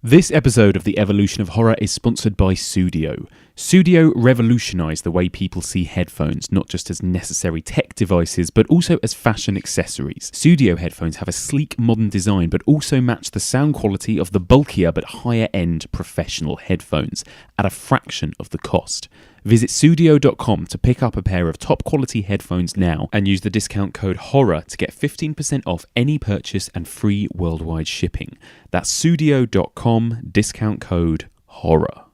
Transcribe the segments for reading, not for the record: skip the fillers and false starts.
This episode of The Evolution of Horror is sponsored by Sudio. Sudio revolutionised the way people see headphones, not just as necessary tech devices, but also as fashion accessories. Sudio headphones have a sleek, modern design, but also match the sound quality of the bulkier but higher-end professional headphones at a fraction of the cost. Visit Sudio.com to pick up a pair of top-quality headphones now and use the discount code HORROR to get 15% off any purchase and free worldwide shipping. That's Sudio.com, discount code HORROR.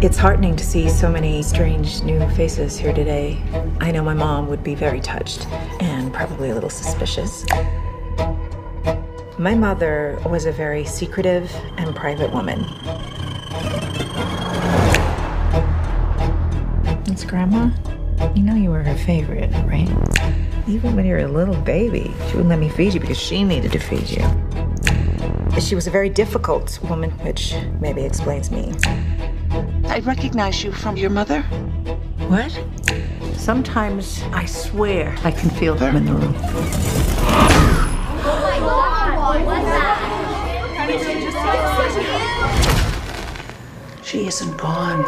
It's heartening to see so many strange new faces here today. I know my mom would be very touched and probably a little suspicious. My mother was a very secretive and private woman. It's Grandma. You know you were her favorite, right? Even when you were a little baby, she wouldn't let me feed you because she needed to feed you. She was a very difficult woman, which maybe explains me. I recognize you from your mother. What? Sometimes I swear I can feel them in the room. Oh my God! What's that? She isn't gone.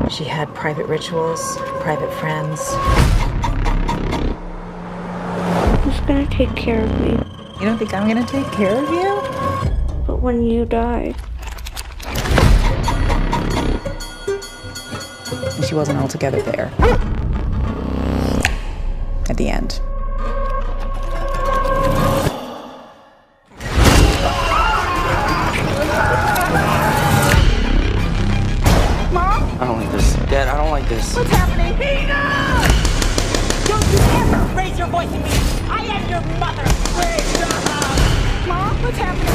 She had private rituals, private friends. Who's gonna take care of me? You don't think I'm gonna take care of you? But when you die... And she wasn't altogether there. At the end. I don't like this. Dad, I don't like this. What's happening? Nina! Don't you ever raise your voice at me! I am your mother! Mom, what's happening?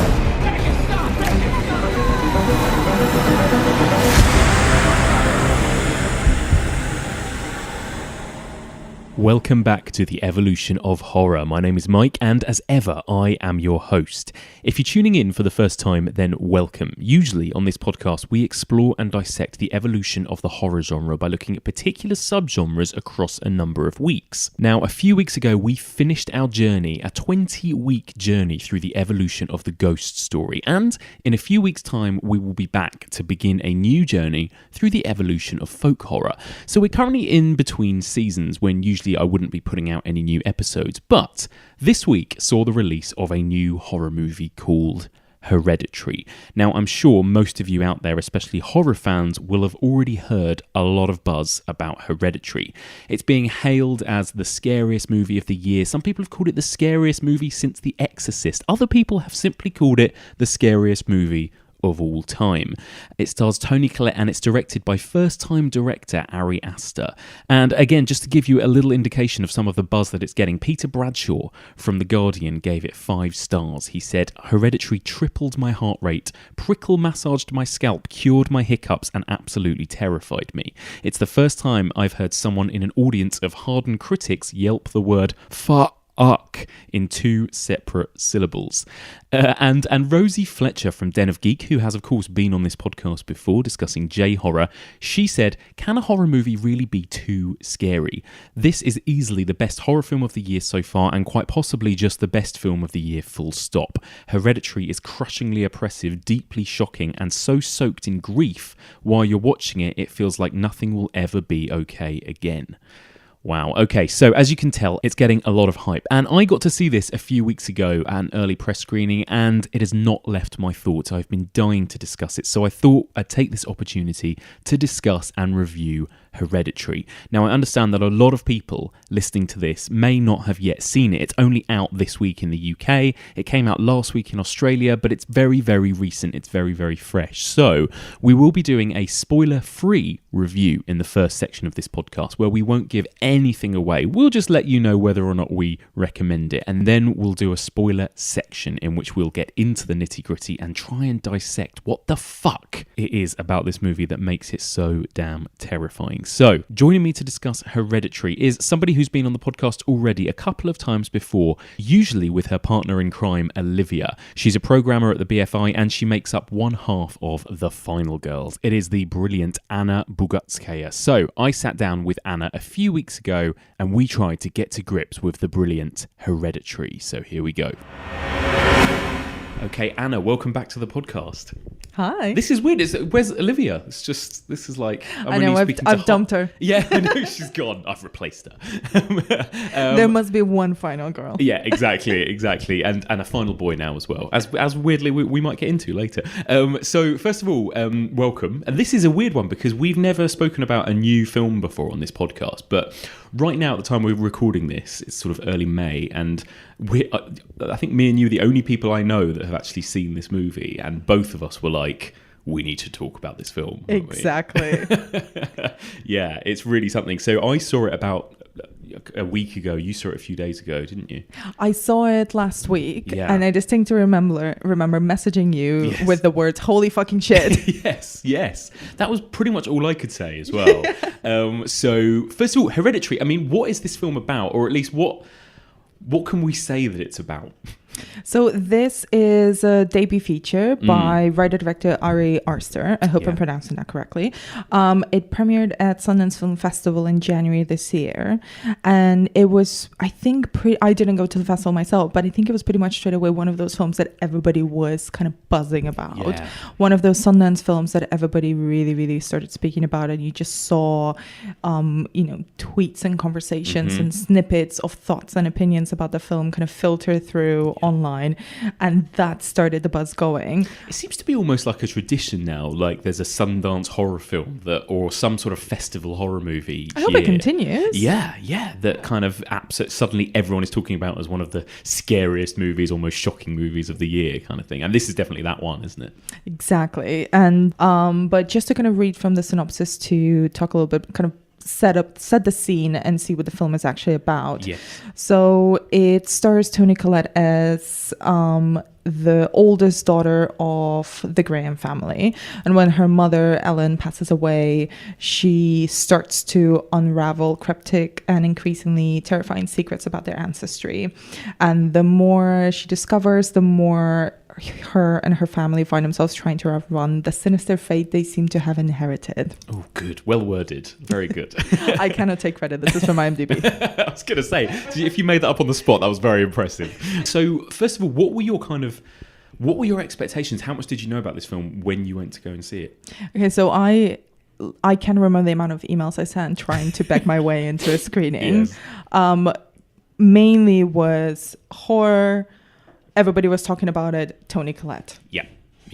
Welcome back to The Evolution of Horror. My name is Mike, and as ever, I am your host. If you're tuning in for the first time, then welcome. Usually on this podcast, we explore and dissect the evolution of the horror genre by looking at particular subgenres across a number of weeks. Now, a few weeks ago, we finished our journey, a 20-week journey through the evolution of the ghost story, and in a few weeks' time, we will be back to begin a new journey through the evolution of folk horror. So we're currently in between seasons when usually I wouldn't be putting out any new episodes, but this week saw the release of a new horror movie called Hereditary. Now, I'm sure most of you out there, especially horror fans, will have already heard a lot of buzz about Hereditary. It's being hailed as the scariest movie of the year. Some people have called it the scariest movie since The Exorcist. Other people have simply called it the scariest movie of all time. It stars Toni Collette and it's directed by first-time director Ari Aster. And again, just to give you a little indication of some of the buzz that it's getting, Peter Bradshaw from The Guardian gave it 5 stars. He said, "Hereditary tripled my heart rate, prickle massaged my scalp, cured my hiccups, and absolutely terrified me. It's the first time I've heard someone in an audience of hardened critics yelp the word fuck in 2 separate syllables." And Rosie Fletcher from Den of Geek, who has of course been on this podcast before discussing J-horror, she said, "Can a horror movie really be too scary? This is easily the best horror film of the year so far, and quite possibly just the best film of the year full stop. Hereditary is crushingly oppressive, deeply shocking, and so soaked in grief while you're watching it, it feels like nothing will ever be okay again." Wow, okay, so as you can tell, it's getting a lot of hype. And I got to see this a few weeks ago at an early press screening, and it has not left my thoughts. I've been dying to discuss it, so I thought I'd take this opportunity to discuss and review Hereditary. Now, I understand that a lot of people listening to this may not have yet seen it. It's only out this week in the UK. It came out last week in Australia, but it's very, very recent. It's very, very fresh. So we will be doing a spoiler-free review in the first section of this podcast where we won't give anything away. We'll just let you know whether or not we recommend it. And then we'll do a spoiler section in which we'll get into the nitty-gritty and try and dissect what the fuck it is about this movie that makes it so damn terrifying. So joining me to discuss Hereditary is somebody who's been on the podcast already a couple of times before, usually with her partner in crime, Olivia. She's a programmer at the BFI and she makes up one half of the Final Girls. It is the brilliant Anna Bogutskaya. So I sat down with Anna a few weeks ago and we tried to get to grips with the brilliant Hereditary. So here we go. Okay, Anna, welcome back to the podcast. Hi. This is weird. Where's Olivia? This is like... I know, I've dumped her. Yeah, I know, she's gone. I've replaced her. There must be one final girl. Yeah, exactly. And a final boy now as well, as weirdly we might get into later. So first of all, welcome. And this is a weird one because we've never spoken about a new film before on this podcast, but right now at the time we're recording this, it's sort of early May, and I think me and you are the only people I know that have actually seen this movie, and both of us were like, we need to talk about this film. Exactly. Yeah, it's really something. So I saw it about a week ago. You saw it a few days ago, didn't you? I saw it last week, and I distinctly remember messaging you with the words "holy fucking shit." Yes. That was pretty much all I could say as well. So first of all, Hereditary. I mean, what is this film about, or at least what can we say that it's about? So this is a debut feature by writer-director Ari Aster. I hope I'm pronouncing that correctly. It premiered at Sundance Film Festival in January this year. And it was, I think, I didn't go to the festival myself, but I think it was pretty much straight away one of those films that everybody was kind of buzzing about. Yeah. One of those Sundance films that everybody really, really started speaking about. And you just saw, tweets and conversations and snippets of thoughts and opinions about the film kind of filter through online, and that started the buzz going. It seems to be almost like a tradition now, like there's a Sundance horror film or some sort of festival horror movie I hope it continues. Yeah, that kind of suddenly everyone is talking about as one of the scariest movies, almost shocking movies of the year kind of thing, and this is definitely that one, isn't it? Exactly. And but just to kind of read from the synopsis to talk a little bit, kind of set the scene and see what the film is actually about. Yes. So it stars Toni Collette as the oldest daughter of the Graham family. And when her mother, Ellen, passes away, she starts to unravel cryptic and increasingly terrifying secrets about their ancestry. And the more she discovers, the more her and her family find themselves trying to outrun the sinister fate they seem to have inherited. Oh, good. Well worded. Very good. I cannot take credit. This is from IMDb. I was going to say, if you made that up on the spot, that was very impressive. So, first of all, what were your expectations? How much did you know about this film when you went to go and see it? Okay, so I can't remember the amount of emails I sent trying to beg my way into a screening. Yes. Mainly was horror. Everybody was talking about it. Toni Collette. Yeah.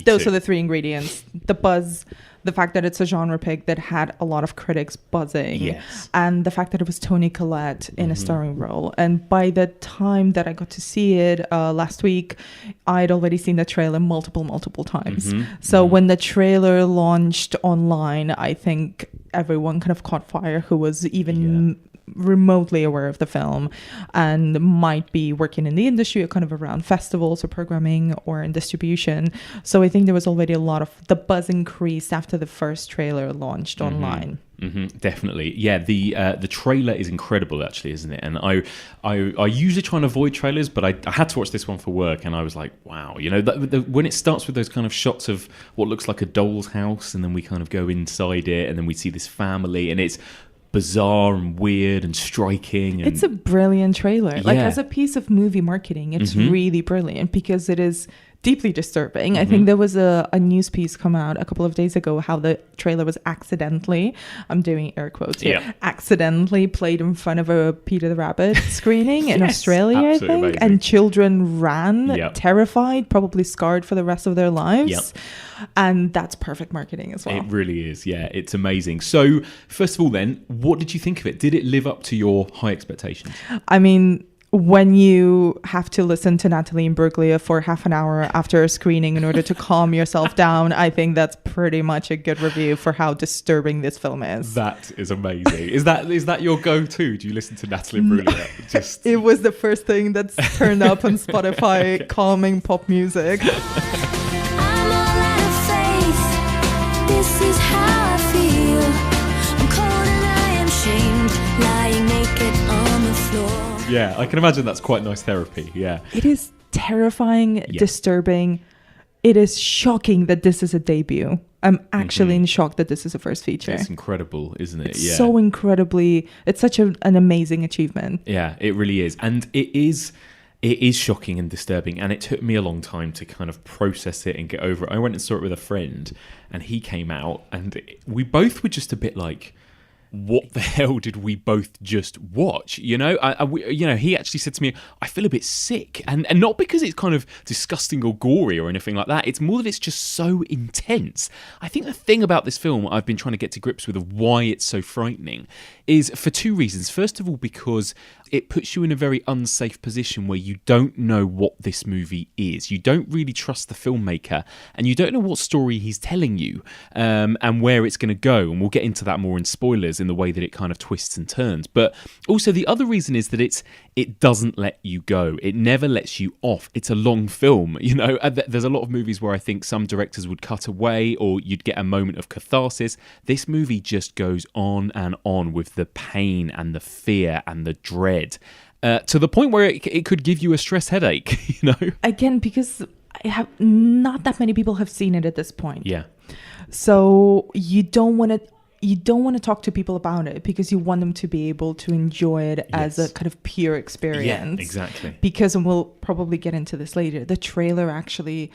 Those are the three ingredients. The buzz, the fact that it's a genre pick that had a lot of critics buzzing. Yes. And the fact that it was Toni Collette in a starring role. And by the time that I got to see it last week, I'd already seen the trailer multiple times. So when the trailer launched online, I think everyone kind of caught fire who was even remotely aware of the film and might be working in the industry or kind of around festivals or programming or in distribution. So I think there was already a lot of the buzz increased after the first trailer launched online. Definitely. Yeah, the trailer is incredible, actually, isn't it? And I usually try and avoid trailers, but I had to watch this one for work, and I was like, wow, when it starts with those kind of shots of what looks like a doll's house, and then we kind of go inside it, and then we see this family, and it's bizarre and weird and striking. And it's a brilliant trailer. Like, as a piece of movie marketing, it's really brilliant because it is deeply disturbing. I think there was a news piece come out a couple of days ago how the trailer was accidentally, I'm doing air quotes here, accidentally played in front of a Peter the Rabbit screening in Australia, I think. Amazing. And children ran terrified, probably scarred for the rest of their lives. And that's perfect marketing as well. It really is. Yeah, it's amazing. So first of all then, what did you think of it? Did it live up to your high expectations? I mean, when you have to listen to Natalie Imbruglia for half an hour after a screening in order to calm yourself down, I think that's pretty much a good review for how disturbing this film is. That is amazing. Is that your go-to? Do you listen to Natalie Imbruglia? It was the first thing that's turned up on Spotify, calming pop music. I'm all out of faith. This is how I feel. I'm cold and I am shamed, lying naked on the floor. Yeah, I can imagine that's quite nice therapy. Yeah. It is terrifying, disturbing. It is shocking that this is a debut. I'm actually in shock that this is a first feature. It's incredible, isn't it? It's so incredibly, it's such an amazing achievement. Yeah, it really is. And it is shocking and disturbing. And it took me a long time to kind of process it and get over it. I went and saw it with a friend and he came out and we both were just a bit like, what the hell did we both just watch? You know, he actually said to me, I feel a bit sick. And not because it's kind of disgusting or gory or anything like that. It's more that it's just so intense. I think the thing about this film I've been trying to get to grips with of why it's so frightening is for two reasons. First of all, because it puts you in a very unsafe position where you don't know what this movie is. You don't really trust the filmmaker and you don't know what story he's telling you and where it's going to go. And we'll get into that more in spoilers in the way that it kind of twists and turns. But also the other reason is that it doesn't let you go. It never lets you off. It's a long film. You know, there's a lot of movies where I think some directors would cut away or you'd get a moment of catharsis. This movie just goes on and on with the pain and the fear and the dread. To the point where it could give you a stress headache, you know? Again, because not that many people have seen it at this point. Yeah. So you don't want to talk to people about it because you want them to be able to enjoy it as a kind of pure experience. Yeah, exactly. Because, and we'll probably get into this later, the trailer actually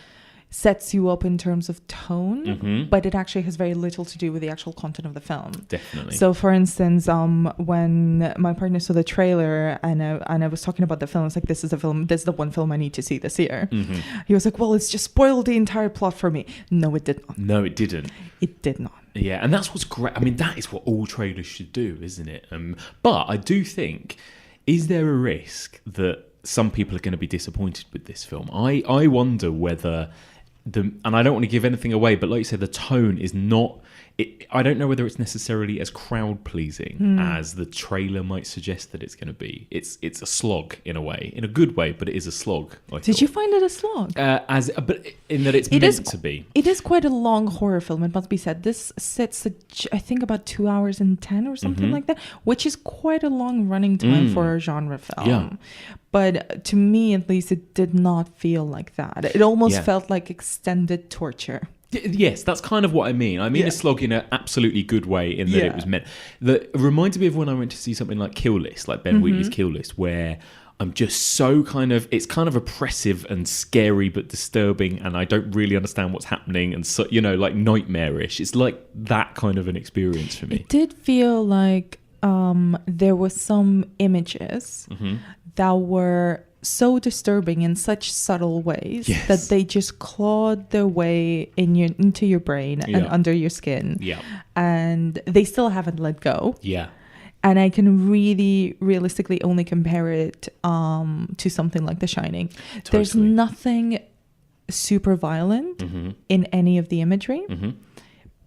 sets you up in terms of tone, but it actually has very little to do with the actual content of the film. Definitely. So, for instance, when my partner saw the trailer and I was talking about the film, I was like, this is the one film I need to see this year. He was like, well, it's just spoiled the entire plot for me. No, it did not. No, it didn't. It did not. Yeah, and that's what's great. I mean, that is what all trailers should do, isn't it? But I do think, is there a risk that some people are going to be disappointed with this film? I wonder whether... and I don't want to give anything away, but like you said, the tone is not... I don't know whether it's necessarily as crowd-pleasing as the trailer might suggest that it's going to be. It's a slog in a way, in a good way, but it is a slog. Did you find it a slog? But in that it's meant to be. It is quite a long horror film, it must be said. This sits, I think, about 2 hours and 10 or something like that, which is quite a long running time for a genre film. Yeah. But to me, at least, it did not feel like that. It almost felt like extended torture. Yes, that's kind of what I mean. I mean a slog in an absolutely good way in that it was meant. It reminded me of when I went to see something like Kill List, like Ben Wheatley's Kill List, where I'm just so it's kind of oppressive and scary but disturbing, and I don't really understand what's happening, and so, you know, like nightmarish. It's like that kind of an experience for me. It did feel like there were some images that were so disturbing in such subtle ways that they just clawed their way into your brain and under your skin. Yeah. And they still haven't let go. Yeah. And I can really realistically only compare it to something like The Shining. Totally. There's nothing super violent in any of the imagery,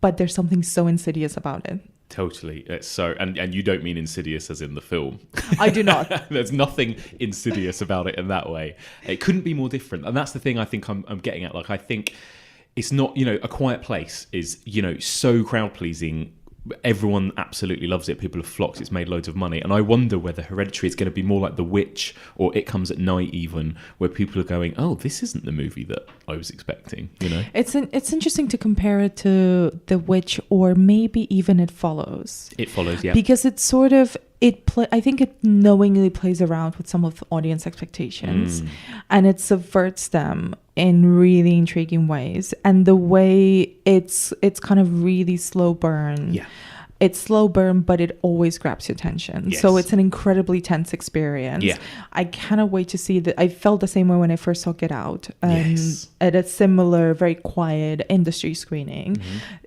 but there's something so insidious about it. Totally. It's so, and you don't mean insidious as in the film. I do not. There's nothing insidious about it in that way. It couldn't be more different. And that's the thing I think I'm getting at. Like, I think it's not, you know, A Quiet Place is, you know, so crowd pleasing. Everyone absolutely loves it. People have flocked. It's made loads of money. And I wonder whether Hereditary is going to be more like The Witch or It Comes at Night even, where people are going, oh, this isn't the movie that I was expecting, you know? It's interesting to compare it to The Witch or maybe even It Follows. It Follows, yeah. Because it's sort of... I think it knowingly plays around with some of the audience expectations and it subverts them in really intriguing ways, and the way it's kind of really slow burn. Yeah. It's slow burn, but it always grabs your attention. Yes. So it's an incredibly tense experience. Yeah. I cannot wait to see that. I felt the same way when I first saw Get Out. Yes. At a similar, very quiet industry screening.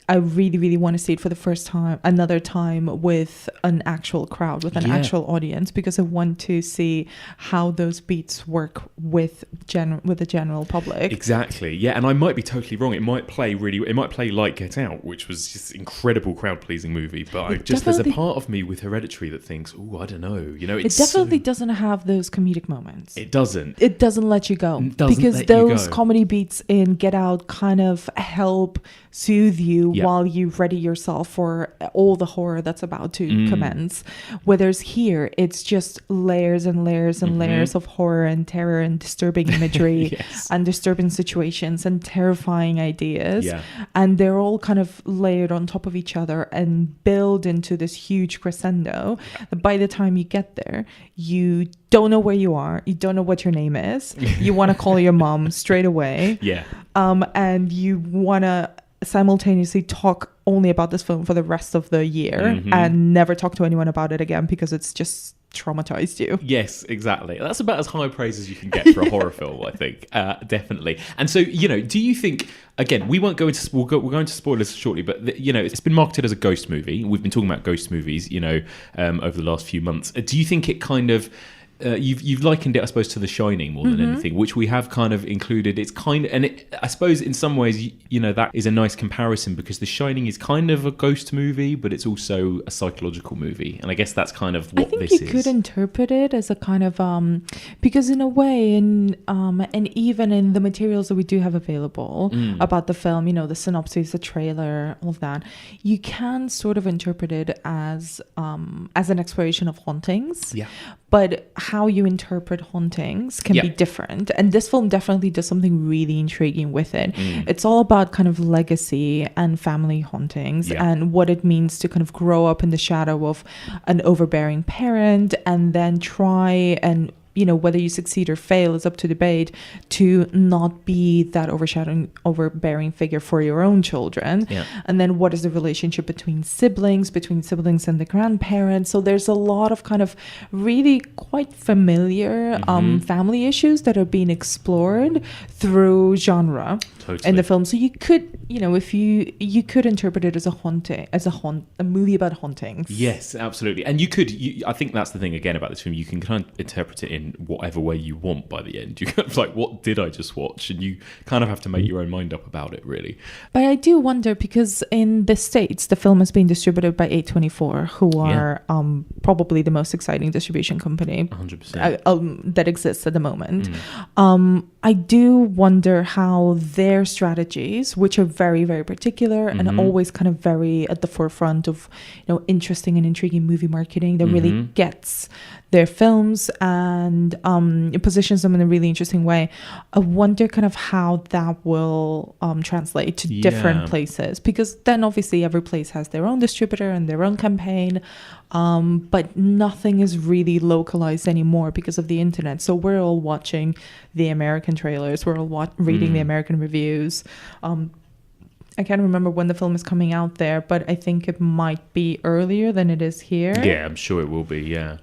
I really, really want to see it for the first time, another time with an actual crowd, with an actual audience, because I want to see how those beats work with the general public. Exactly. Yeah, and I might be totally wrong. It might play like Get Out, which was just incredible crowd-pleasing movie. But there's a part of me with Hereditary that thinks, oh, I don't know. You know, it definitely doesn't have those comedic moments. It doesn't. It doesn't let you go, because those comedy beats in Get Out kind of help soothe you while you ready yourself for all the horror that's about to commence. Whereas here, it's just layers and layers and layers of horror and terror and disturbing imagery and disturbing situations and terrifying ideas. Yeah. And they're all kind of layered on top of each other and build into this huge crescendo. By the time you get there, you don't know where you are. You don't know what your name is. You want to call your mom straight away. Yeah. And you want to simultaneously talk only about this film for the rest of the year and never talk to anyone about it again, because it's just traumatized you. Yes, exactly. That's about as high praise as you can get for a horror film, I think. Definitely. And so, you know, do you think, again, we'll go into spoilers shortly, but you know, it's been marketed as a ghost movie. We've been talking about ghost movies, you know, over the last few months. Do you think it kind of you've likened it, I suppose, to The Shining more than anything, which we have kind of included. It's kind of, and I suppose in some ways, you know, that is a nice comparison, because The Shining is kind of a ghost movie, but it's also a psychological movie, and I guess that's kind of what this is. I think you could interpret it as a kind of because in a way, and even in the materials that we do have available about the film, you know, the synopsis, the trailer, all of that, you can sort of interpret it as an exploration of hauntings. Yeah. But how you interpret hauntings can be different. And this film definitely does something really intriguing with it. It's all about kind of legacy and family hauntings and what it means to kind of grow up in the shadow of an overbearing parent, and then try and, you know, whether you succeed or fail is up to debate, to not be that overbearing figure for your own children. Yeah. And then what is the relationship between siblings and the grandparents? So there's a lot of kind of really quite familiar family issues that are being explored through genre in the film. So you could, you know, if you could interpret it as a movie about hauntings. Yes, absolutely. And I think that's the thing again about this film. You can kind of interpret it in whatever way you want by the end. You kind of like, what did I just watch? And you kind of have to make your own mind up about it, really. But I do wonder, because in the States, the film has been distributed by A24, who are probably the most exciting distribution company 100% that exists at the moment. I do wonder how their strategies, which are very, very particular and always kind of very at the forefront of, you know, interesting and intriguing movie marketing that really gets their films and it positions them in a really interesting way. I wonder kind of how that will translate to different places, because then obviously every place has their own distributor and their own campaign, but nothing is really localized anymore because of the internet. So we're all watching the American trailers, we're all reading the American reviews. I can't remember when the film is coming out there, but I think it might be earlier than it is here. Yeah, I'm sure it will be, yeah.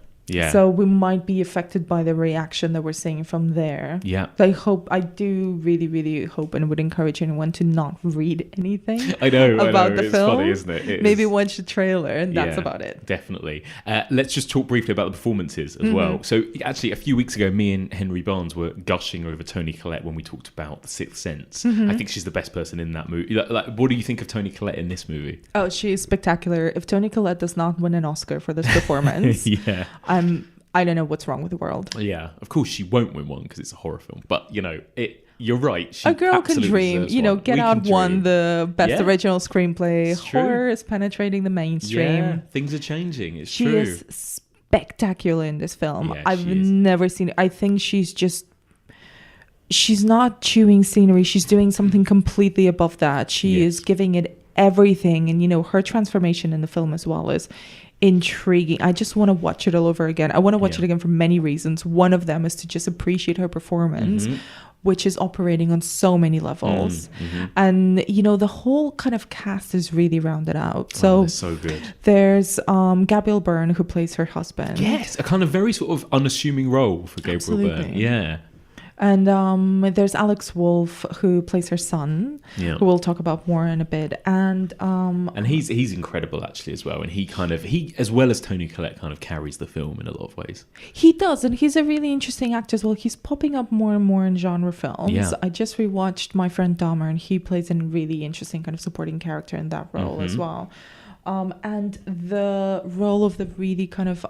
So we might be affected by the reaction that we're seeing from there. Yeah. I do really, really hope and would encourage anyone to not read anything about the it's film. Funny, isn't it? Maybe watch the trailer and that's about it. Definitely. Let's just talk briefly about the performances as well. So actually, a few weeks ago, me and Henry Barnes were gushing over Toni Collette when we talked about The Sixth Sense. I think she's the best person in that movie. Like, what do you think of Toni Collette in this movie? Oh, she's spectacular. If Toni Collette does not win an Oscar for this performance, I don't know what's wrong with the world. Yeah, of course she won't win one because it's a horror film. But, you know, you're right. A girl can dream. You know, Get Out won the best original screenplay. It's true. Horror is penetrating the mainstream. Yeah, things are changing. It's true. She is spectacular in this film. Yeah, I've never seen it. I think she's not chewing scenery. She's doing something completely above that. She is giving it everything. And, you know, her transformation in the film as well is intriguing. I just want to watch it all over again. I want to watch it again for many reasons. One of them is to just appreciate her performance, which is operating on so many levels. And, you know, the whole kind of cast is really rounded out. So, it's so good. There's Gabriel Byrne, who plays her husband. Yes, a kind of very sort of unassuming role for Gabriel Byrne. Yeah. And there's Alex Wolff, who plays her son, who we'll talk about more in a bit. And he's incredible actually as well. And he as well as Toni Collette kind of carries the film in a lot of ways. He does, and he's a really interesting actor as well. He's popping up more and more in genre films. Yeah. I just rewatched My Friend Dahmer, and he plays a really interesting kind of supporting character in that role as well. And the role of the really kind of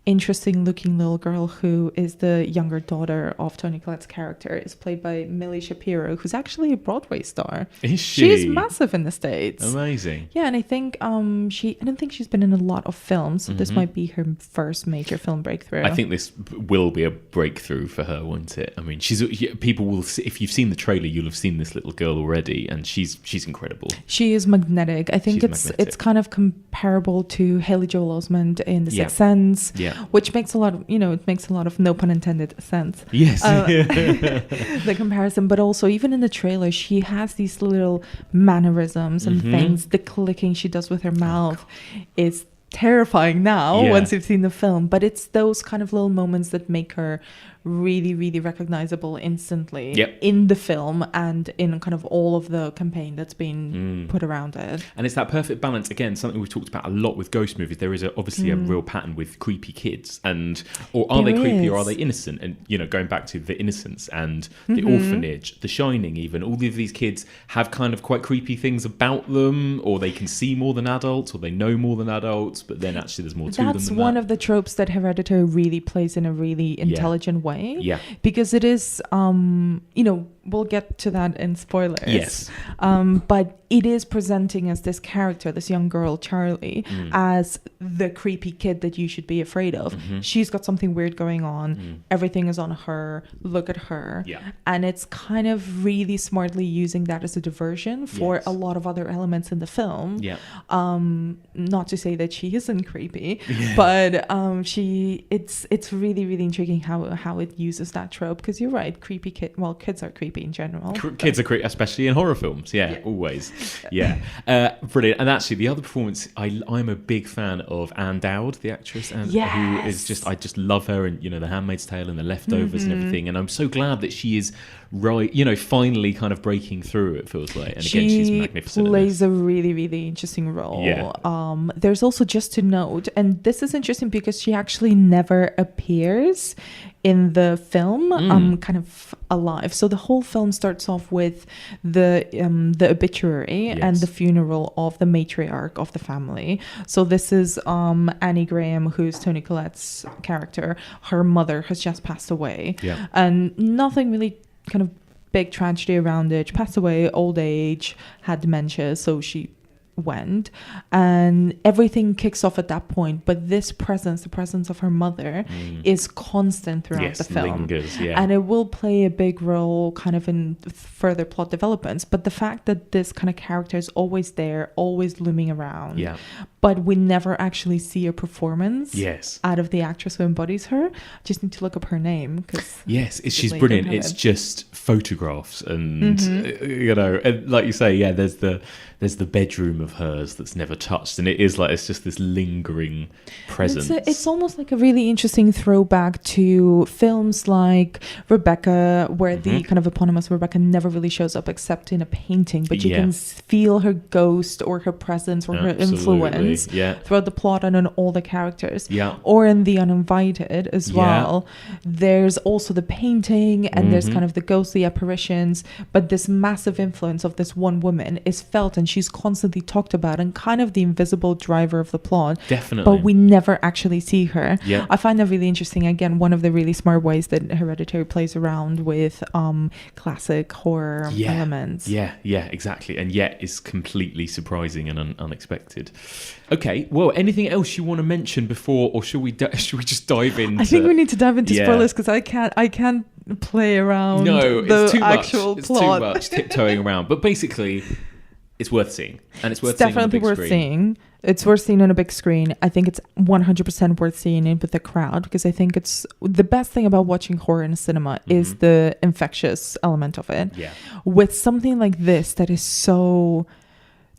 interesting looking little girl who is the younger daughter of Toni Collette's character is played by Millie Shapiro, who's actually a Broadway star. Is she? She's massive in the States. Amazing. Yeah, and I think I don't think she's been in a lot of films, so this might be her first major film breakthrough. I think this will be a breakthrough for her, won't it? I mean, people will see, if you've seen the trailer, you'll have seen this little girl already, and she's incredible. She is magnetic. I think it's kind of comparable to Haley Joel Osment in The Sixth Sense, which makes a lot of, it makes a lot of, no pun intended, sense. Yes. The comparison, but also even in the trailer, she has these little mannerisms and things. The clicking she does with her mouth is terrifying now once you've seen the film, but it's those kind of little moments that make her really, really recognizable instantly in the film and in kind of all of the campaign that's been put around it. And it's that perfect balance, again, something we've talked about a lot with ghost movies. There is obviously a real pattern with creepy kids, or are they creepy or are they innocent? And, going back to The Innocents and The Orphanage, The Shining even, all of these kids have kind of quite creepy things about them, or they can see more than adults, or they know more than adults, but then actually there's more to them than that. That's one of the tropes that Hereditary really plays in a really intelligent way. Because it is, we'll get to that in spoilers. Yes. But it is presenting as this character, this young girl, Charlie, as the creepy kid that you should be afraid of. She's got something weird going on. Everything is on her. Look at her. And it's kind of really smartly using that as a diversion for a lot of other elements in the film. Not to say that she isn't creepy, but it's really, really intriguing how it uses that trope, because you're right, creepy kid. Well, kids are creepy in general. Kids are creepy, especially in horror films. Always. Brilliant. And actually, the other performance, I'm a big fan of Anne Dowd, the actress, who is just, I just love her, and The Handmaid's Tale and The Leftovers and everything. And I'm so glad that she is finally kind of breaking through. It feels like, and again, she's magnificent. She plays a really, really interesting role. There's also, just to note, and this is interesting because she actually never appears in the film kind of alive. So the whole film starts off with the obituary and the funeral of the matriarch of the family. So this is Annie Graham, who's Toni Collette's character. Her mother has just passed away, and nothing really kind of big tragedy around it. She passed away, old age, had dementia, so she went, and everything kicks off at that point. But this presence, the presence of her mother, is constant throughout the film, and it will play a big role kind of in further plot developments. But the fact that this kind of character is always there, always looming around, but we never actually see a performance out of the actress who embodies her. Just need to look up her name, because she's brilliant. It's just photographs, and and like you say, there's the bedroom of hers that's never touched, and it's just this lingering presence. It's almost like a really interesting throwback to films like Rebecca, where the kind of eponymous Rebecca never really shows up except in a painting, but you can feel her ghost or her presence or her influence throughout the plot and on all the characters. Or in The Uninvited as well. There's also the painting, and there's kind of the ghostly apparitions, but this massive influence of this one woman is felt, and she's constantly talked about, and kind of the invisible driver of the plot. Definitely. But we never actually see her. I find that really interesting. Again, one of the really smart ways that Hereditary plays around with classic horror elements. Exactly. And yet is completely surprising and unexpected. Okay, well, anything else you want to mention before, or should we just dive into... I think we need to dive into spoilers, because I can't play around the actual plot. It's too much tiptoeing around. But basically, it's worth seeing, and it's worth seeing on the big screen. Definitely worth seeing. It's worth seeing on a big screen. I think it's 100% worth seeing it with the crowd, because I think it's the best thing about watching horror in cinema is the infectious element of it. Yeah. With something like this that is so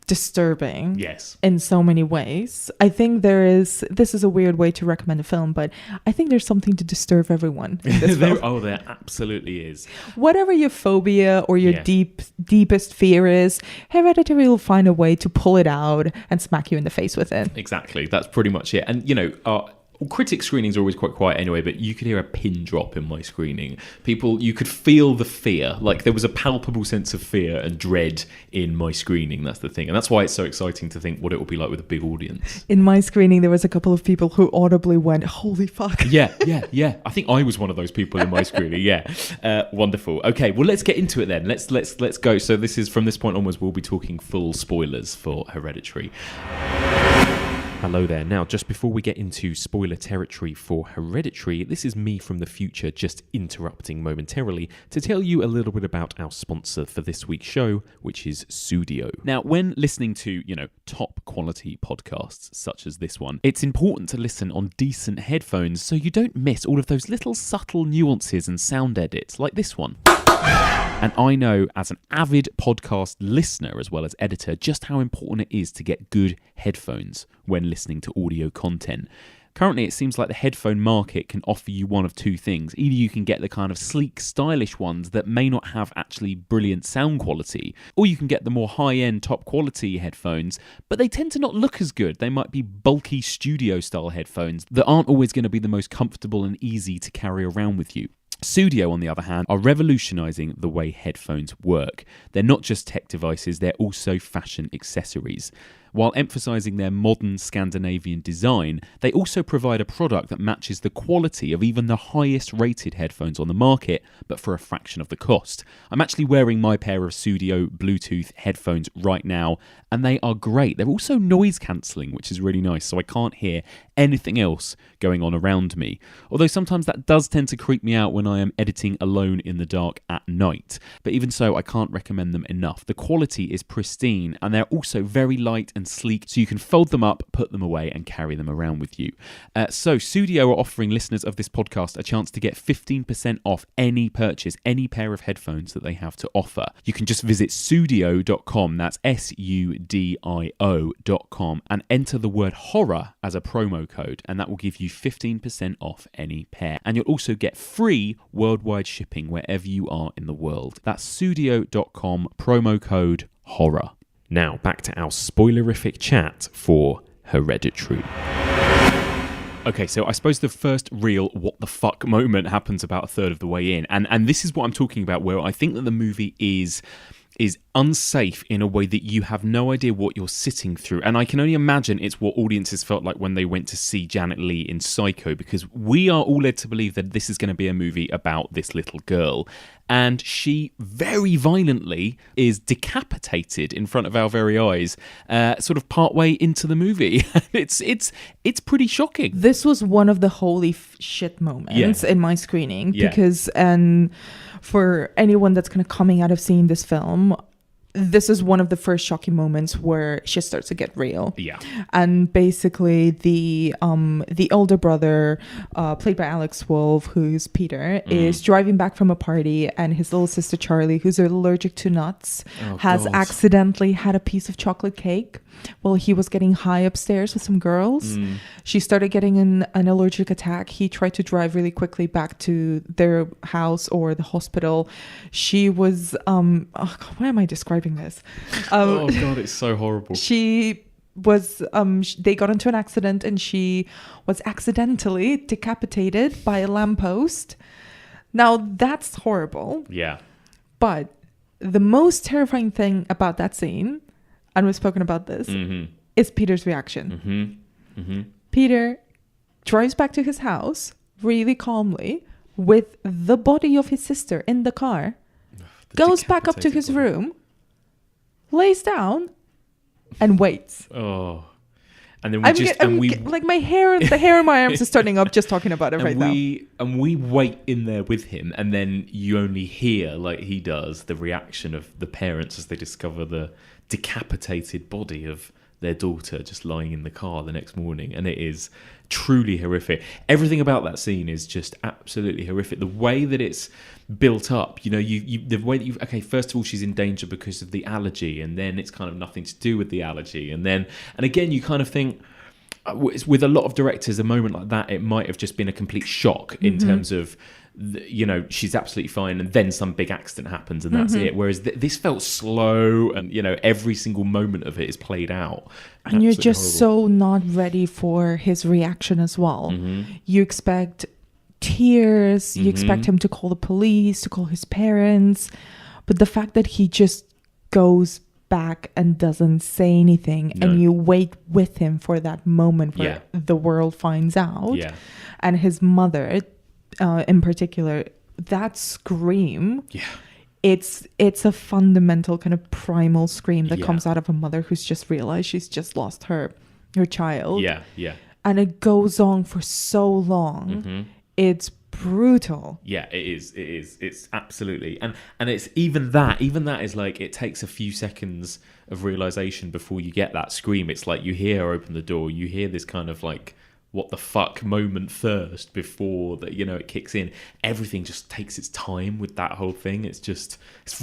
disturbing in so many ways. I think this is a weird way to recommend a film, but I think there's something to disturb everyone in this film. There absolutely is. Whatever your phobia or your deepest fear is, Hereditary will find a way to pull it out and smack you in the face with it. Exactly. That's pretty much it. And, critic screenings are always quite quiet anyway, but you could hear a pin drop in my screening. You could feel the fear. Like, there was a palpable sense of fear and dread in my screening. That's the thing. And that's why it's so exciting to think what it will be like with a big audience. In my screening, there was a couple of people who audibly went, holy fuck. Yeah. I think I was one of those people in my screening. Yeah. Wonderful. Okay, well, let's get into it then. Let's go. So this is, from this point onwards, we'll be talking full spoilers for Hereditary. Hello there. Now, just before we get into spoiler territory for Hereditary, this is me from the future just interrupting momentarily to tell you a little bit about our sponsor for this week's show, which is Sudio. Now, when listening to, top quality podcasts such as this one, it's important to listen on decent headphones so you don't miss all of those little subtle nuances and sound edits like this one. And I know, as an avid podcast listener as well as editor, just how important it is to get good headphones when listening to audio content. Currently, it seems like the headphone market can offer you one of two things. Either you can get the kind of sleek, stylish ones that may not have actually brilliant sound quality, or you can get the more high-end, top-quality headphones, but they tend to not look as good. They might be bulky studio-style headphones that aren't always going to be the most comfortable and easy to carry around with you. Sudio, on the other hand, are revolutionising the way headphones work. They're not just tech devices, they're also fashion accessories. While emphasising their modern Scandinavian design, they also provide a product that matches the quality of even the highest rated headphones on the market, but for a fraction of the cost. I'm actually wearing my pair of Sudio Bluetooth headphones right now, and they are great. They're also noise cancelling, which is really nice, so I can't hear anything else going on around me. Although sometimes that does tend to creep me out when I am editing alone in the dark at night. But even so, I can't recommend them enough. The quality is pristine, and they're also very light and sleek, so you can fold them up, put them away, and carry them around with you. So Sudio are offering listeners of this podcast a chance to get 15% off any purchase, any pair of headphones that they have to offer. You can just visit sudio.com, that's sudio.com, and enter the word horror as a promo code, and that will give you 15% off any pair. And you'll also get free worldwide shipping wherever you are in the world. That's sudio.com, promo code horror. Now, back to our spoilerific chat for Hereditary. Okay, so I suppose the first real what the fuck moment happens about a third of the way in. And this is what I'm talking about, where I think that the movie is unsafe in a way that you have no idea what you're sitting through. And I can only imagine it's what audiences felt like when they went to see Janet Leigh in Psycho, because we are all led to believe that this is going to be a movie about this little girl. And she very violently is decapitated in front of our very eyes, sort of partway into the movie. It's pretty shocking. This was one of the holy shit moments in my screening, because for anyone that's kind of coming out of seeing this film, this is one of the first shocking moments where shit starts to get real. Yeah. And basically the older brother, played by Alex Wolff, who's Peter, is driving back from a party, and his little sister Charlie, who's allergic to nuts, has accidentally had a piece of chocolate cake while he was getting high upstairs with some girls. She started getting an allergic attack. He tried to drive really quickly back to their house or the hospital. She was why am I describing this? Oh god, it's so horrible. She was they got into an accident, and she was accidentally decapitated by a lamppost. Now that's horrible. Yeah. But the most terrifying thing about that scene, and we've spoken about this, is Peter's reaction. Peter drives back to his house really calmly with the body of his sister in the car, goes back up to his room, lays down, and waits. Oh. And then like the hair on my arms is starting up just talking about it now. And we wait in there with him, and then you only hear, like he does, the reaction of the parents as they discover the decapitated body of their daughter just lying in the car the next morning, and it is truly horrific. Everything about that scene is just absolutely horrific. The way that it's built up, you the way that okay, first of all, she's in danger because of the allergy, and then it's kind of nothing to do with the allergy, and again, you kind of think, with a lot of directors, a moment like that, it might have just been a complete shock in terms of, she's absolutely fine, and then some big accident happens, and that's it. Whereas this felt slow, and every single moment of it is played out. And you're just so not ready for his reaction as well. You expect tears, you expect him to call the police, to call his parents, but the fact that he just goes back and doesn't say anything, and you wait with him for that moment where the world finds out, and his mother in particular, that scream, it's a fundamental kind of primal scream that comes out of a mother who's just realized she's just lost her child, and it goes on for so long. It's brutal. It is it's absolutely, and it's even that is like, it takes a few seconds of realization before you get that scream. It's like you hear her open the door, you hear this kind of like what the fuck moment first before that it kicks in. Everything just takes its time with that whole thing. It's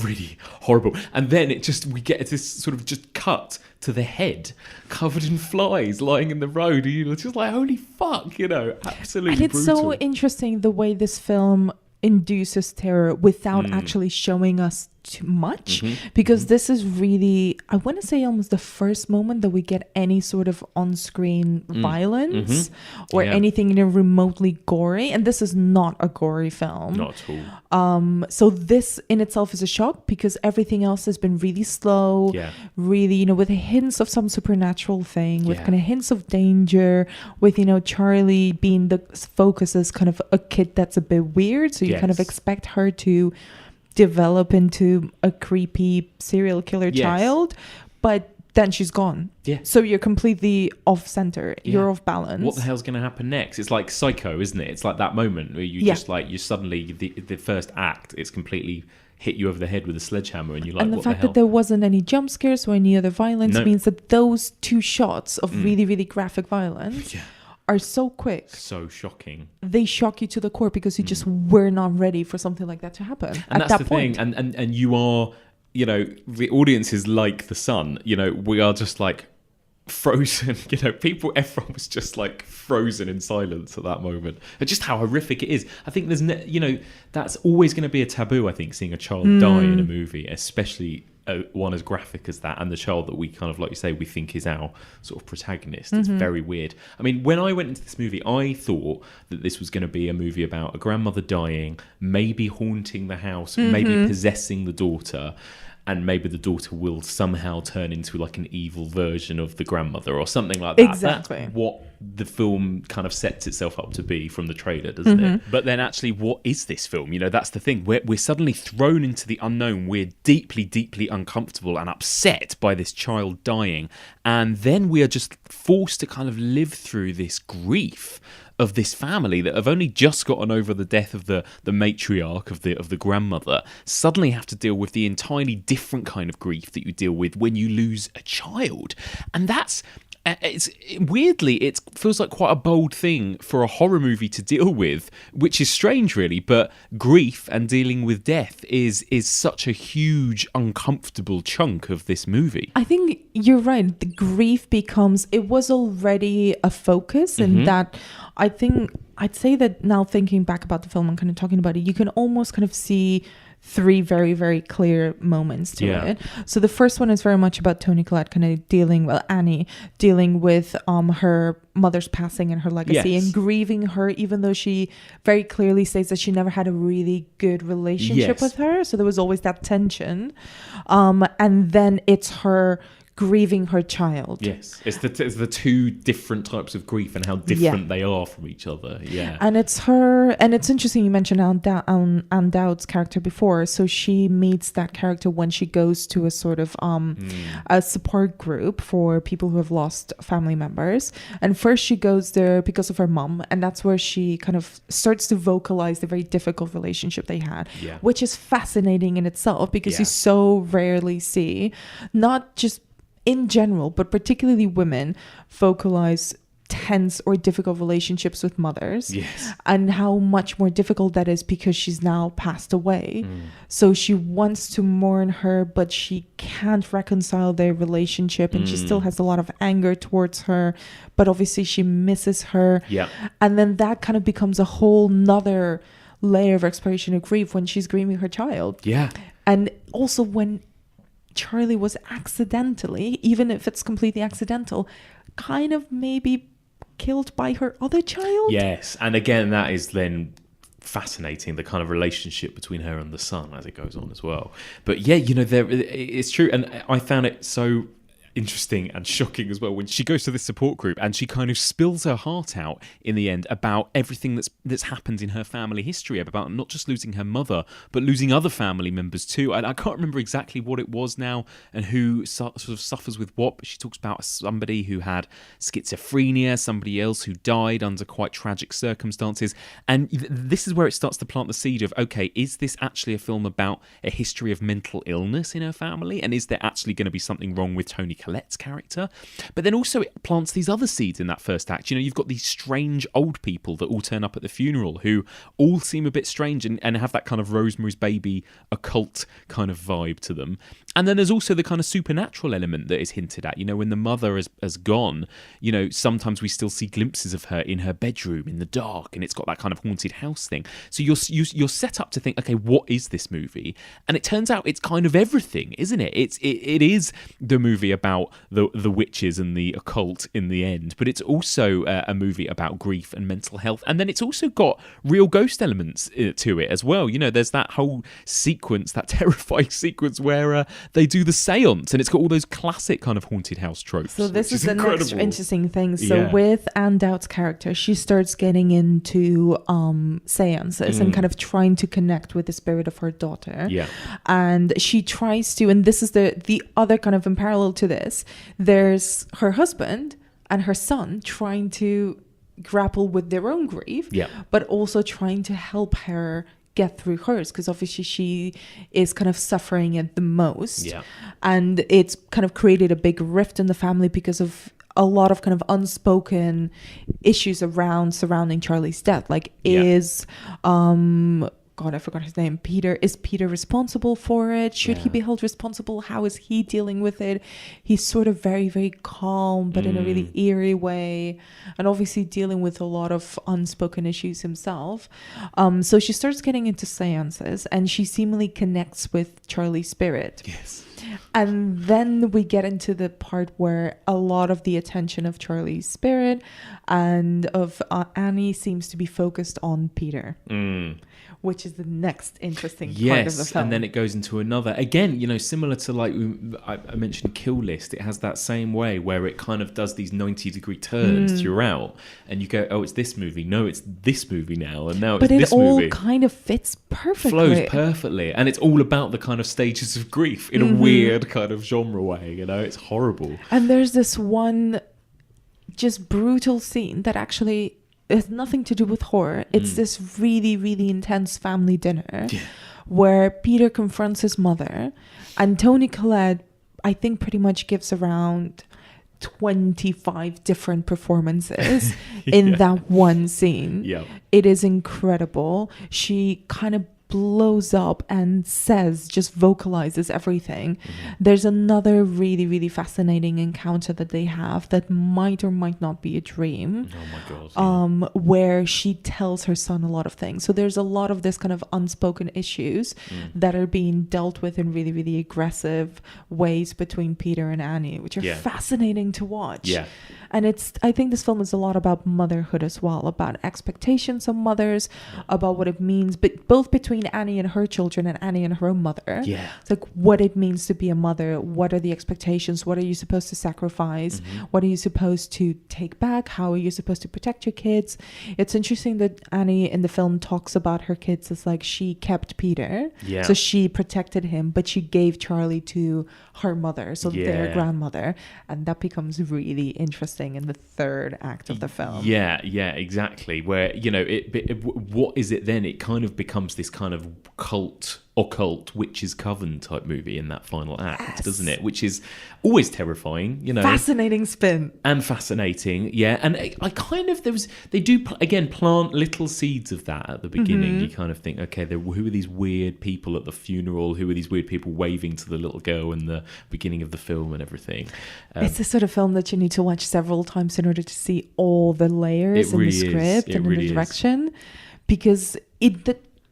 really horrible. And then we get this sort of just cut to the head covered in flies lying in the road, and you're just like, holy fuck, absolutely. And it's brutal. so interesting the way this film induces terror without actually showing us too much, because this is really, I want to say, almost the first moment that we get any sort of on-screen violence or anything remotely gory, and this is not a gory film, not at all. So this in itself is a shock, because everything else has been really slow, really, with hints of some supernatural thing, with kind of hints of danger, with Charlie being the focus as kind of a kid that's a bit weird, so you kind of expect her to develop into a creepy serial killer child, but then she's gone. So you're completely off center. You're off balance. What the hell's going to happen next? It's like Psycho, isn't it? It's like that moment where you just like, you suddenly, the first act, it's completely hit you over the head with a sledgehammer, and you're like, and the what fact the hell? that there wasn't any jump scares or any other violence means that those two shots of really, really graphic violence are so quick, so shocking. They shock you to the core, because you just were not ready for something like that to happen. And at that's that the point. thing. And you are, the audience is like the Son. We are just like frozen. Everyone was just like frozen in silence at that moment. And just how horrific it is. I think there's, that's always going to be a taboo. I think, seeing a child die in a movie, especially one as graphic as that, and the child that we kind of, like you say, we think is our sort of protagonist. It's very weird. I mean, when I went into this movie, I thought that this was going to be a movie about a grandmother dying, maybe haunting the house, maybe possessing the daughter, and maybe the daughter will somehow turn into like an evil version of the grandmother or something like that. Exactly. That's what the film kind of sets itself up to be from the trailer, doesn't it? But then actually, what is this film? That's the thing. We're suddenly thrown into the unknown. We're deeply, deeply uncomfortable and upset by this child dying. And then we are just forced to kind of live through this grief of this family that have only just gotten over the death of the matriarch of the grandmother, suddenly have to deal with the entirely different kind of grief that you deal with when you lose a child. And that's weirdly, it feels like quite a bold thing for a horror movie to deal with, which is strange, really. But grief and dealing with death is such a huge, uncomfortable chunk of this movie. I think you're right. The grief it was already a focus, and that, I think, I'd say that now thinking back about the film and kind of talking about it, you can almost kind of see three very, very clear moments to it. So the first one is very much about Toni Collette kind of Annie dealing with her mother's passing and her legacy, and grieving her, even though she very clearly says that she never had a really good relationship with her. So there was always that tension. And then it's her grieving her child. Yes, it's the two different types of grief and how different they are from each other. And it's her, and it's interesting you mentioned Anne Dowd's character before. So she meets that character when she goes to a sort of a support group for people who have lost family members. And first she goes there because of her mom, and that's where she kind of starts to vocalize the very difficult relationship they had, which is fascinating in itself, because you so rarely see not just in general, but particularly women, vocalize tense or difficult relationships with mothers. Yes. And how much more difficult that is because she's now passed away. So she wants to mourn her, but she can't reconcile their relationship, and she still has a lot of anger towards her, but obviously she misses her. Yeah. And then that kind of becomes a whole nother layer of exploration of grief when she's grieving her child. Yeah. And also when Charlie was accidentally, even if it's completely accidental, kind of maybe killed by her other child. Yes. And again, that is then fascinating, the kind of relationship between her and the son as it goes on as well. But yeah, you know, it's true. And I found it so interesting and shocking as well when she goes to this support group and she kind of spills her heart out in the end about everything that's happened in her family history, about not just losing her mother but losing other family members too. And I can't remember exactly what it was now and who sort of suffers with what, but she talks about somebody who had schizophrenia, somebody else who died under quite tragic circumstances. And this is where it starts to plant the seed of, okay, is this actually a film about a history of mental illness in her family, and is there actually going to be something wrong with Toni Collette's character? But then also it plants these other seeds in that first act. You know, you've got these strange old people that all turn up at the funeral who all seem a bit strange and have that kind of Rosemary's Baby occult kind of vibe to them. And then there's also the kind of supernatural element that is hinted at. You know, when the mother has gone, you know, sometimes we still see glimpses of her in her bedroom in the dark, and it's got that kind of haunted house thing. So you're set up to think, okay, what is this movie? And it turns out it's kind of everything, isn't it? It is the movie about the witches and the occult in the end, but it's also a movie about grief and mental health. And then it's also got real ghost elements to it as well. You know, there's that whole sequence, that terrifying sequence where they do the seance, and it's got all those classic kind of haunted house tropes. So this is the incredible. next interesting thing. So with Anne Dowd's character, she starts getting into seances and kind of trying to connect with the spirit of her daughter. Yeah. And she tries to, and this is the other kind of in parallel to this, there's her husband and her son trying to grapple with their own grief, but also trying to help her get through hers, because obviously she is kind of suffering it the most. And it's kind of created a big rift in the family because of a lot of kind of unspoken issues surrounding Charlie's death. Like, is God, I forgot his name. Peter. Is Peter responsible for it? Should he be held responsible? How is he dealing with it? He's sort of very, very calm, but in a really eerie way. And obviously dealing with a lot of unspoken issues himself. So she starts getting into seances, and she seemingly connects with Charlie's spirit. Yes. And then we get into the part where a lot of the attention of Charlie's spirit and of Annie seems to be focused on Peter. Which is the next interesting part of the film. And then it goes into another, again, you know, similar to, like I mentioned Kill List. It has that same way where it kind of does these 90-degree turns throughout, and you go, oh, it's this movie, no, it's this movie now, and now it's this movie. But it all kind of fits perfectly. Flows perfectly, and it's all about the kind of stages of grief in a weird kind of genre way, you know. It's horrible. And there's this one just brutal scene that actually has nothing to do with horror. It's this really, really intense family dinner where Peter confronts his mother, and Toni Collette, I think, pretty much gives around 25 different performances in that one scene. It is incredible. She kind of blows up and just vocalizes everything. There's another really, really fascinating encounter that they have that might or might not be a dream. Oh my God. Where she tells her son a lot of things. So there's a lot of this kind of unspoken issues that are being dealt with in really, really aggressive ways between Peter and Annie, which are fascinating to watch. And I think this film is a lot about motherhood as well, about expectations of mothers, about what it means, but both between Annie and her children and Annie and her own mother. It's like what it means to be a mother. What are the expectations? What are you supposed to sacrifice? What are you supposed to take back? How are you supposed to protect your kids? It's interesting that Annie in the film talks about her kids as like she kept Peter. So she protected him, but she gave Charlie to her mother, so their grandmother. And that becomes really interesting in the third act of the film. Exactly. Where, you know, what is it then? It kind of becomes this kind kind of occult witch's coven type movie in that final act, doesn't it? Which is always terrifying, you know. Fascinating spin. And fascinating, yeah. And I kind of, they do, again, plant little seeds of that at the beginning. You kind of think, okay, who are these weird people at the funeral? Who are these weird people waving to the little girl in the beginning of the film and everything? It's the sort of film that you need to watch several times in order to see all the layers in the script and in the direction. Because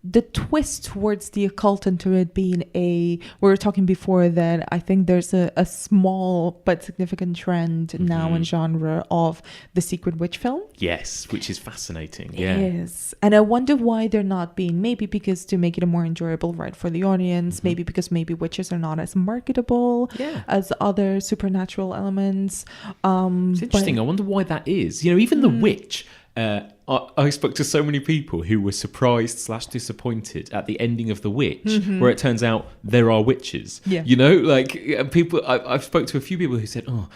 the twist towards the occult and to it being we were talking before that I think there's a small but significant trend now in genre of the secret witch film. Yes, which is fascinating. Yeah. Yes. And I wonder why they're not being, maybe because to make it a more enjoyable ride for the audience, maybe because maybe witches are not as marketable as other supernatural elements. It's interesting. I wonder why that is. You know, even the witch... I spoke to so many people who were surprised / disappointed at the ending of The Witch, where it turns out there are witches. Yeah. You know, like people, I've spoke to a few people who said, oh,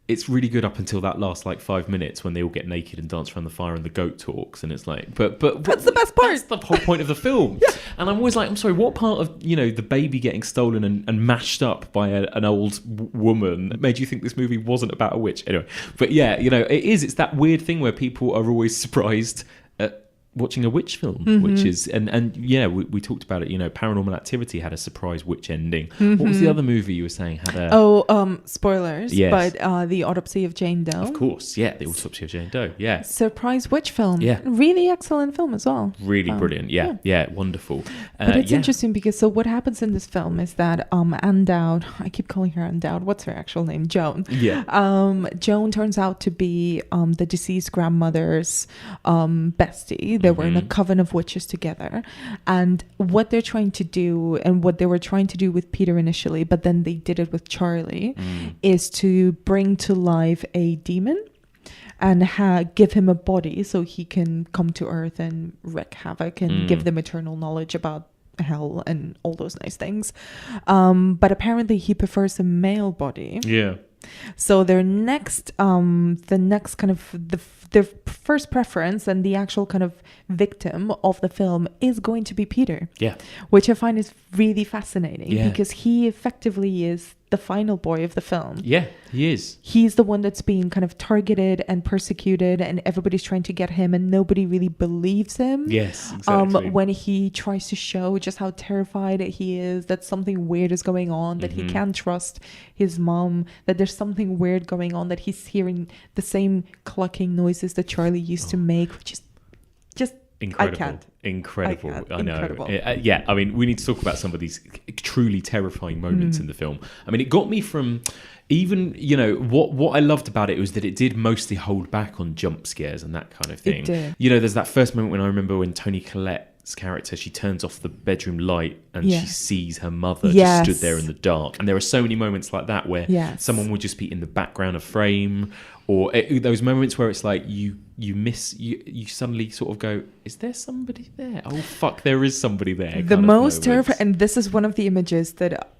it's really good up until that last like 5 minutes when they all get naked and dance around the fire and the goat talks, and it's like, but that's the best part. That's the whole point of the film. And I'm always like, I'm sorry, what part of, you know, the baby getting stolen and mashed up by an old woman made you think this movie wasn't about a witch? Anyway, but yeah, you know, it's that weird thing where people are always surprised at watching a witch film, which is and yeah, we talked about it, you know, Paranormal Activity had a surprise witch ending. What was the other movie you were saying had a spoilers, yes. But The Autopsy of Jane Doe, of course, yeah, The Autopsy of Jane Doe, yeah, surprise witch film, yeah, really excellent film as well, really brilliant, yeah, wonderful. But it's interesting because so what happens in this film is that Anne Dowd, I keep calling her Anne Dowd, what's her actual name? Joan. Joan turns out to be the deceased grandmother's bestie. They were in a coven of witches together, and what they're trying to do, and what they were trying to do with Peter initially, but then they did it with Charlie, is to bring to life a demon and give him a body so he can come to Earth and wreak havoc and give them eternal knowledge about hell and all those nice things. But apparently he prefers a male body. Yeah. So their next kind of their first preference and the actual kind of victim of the film is going to be Peter. Yeah. Which I find is really fascinating because he effectively is the final boy of the film. Yeah, he is. He's the one that's being kind of targeted and persecuted, and everybody's trying to get him, and nobody really believes him. Yes, exactly. When he tries to show just how terrified he is, that something weird is going on, that he can't trust his mom, that there's something weird going on, that he's hearing the same clucking noises that Charlie used to make, which is just incredible. Incredible. I know. Incredible. Yeah, I mean, we need to talk about some of these truly terrifying moments in the film. I mean, it got me from even, you know, what I loved about it was that it did mostly hold back on jump scares and that kind of thing. It did. You know, there's that first moment when I remember when Toni Collette's character, she turns off the bedroom light and she sees her mother just stood there in the dark. And there are so many moments like that where someone would just be in the background of frame, or those moments where it's like you suddenly sort of go, is there somebody there? Oh fuck, there is somebody there. The most terrifying, and this is one of the images that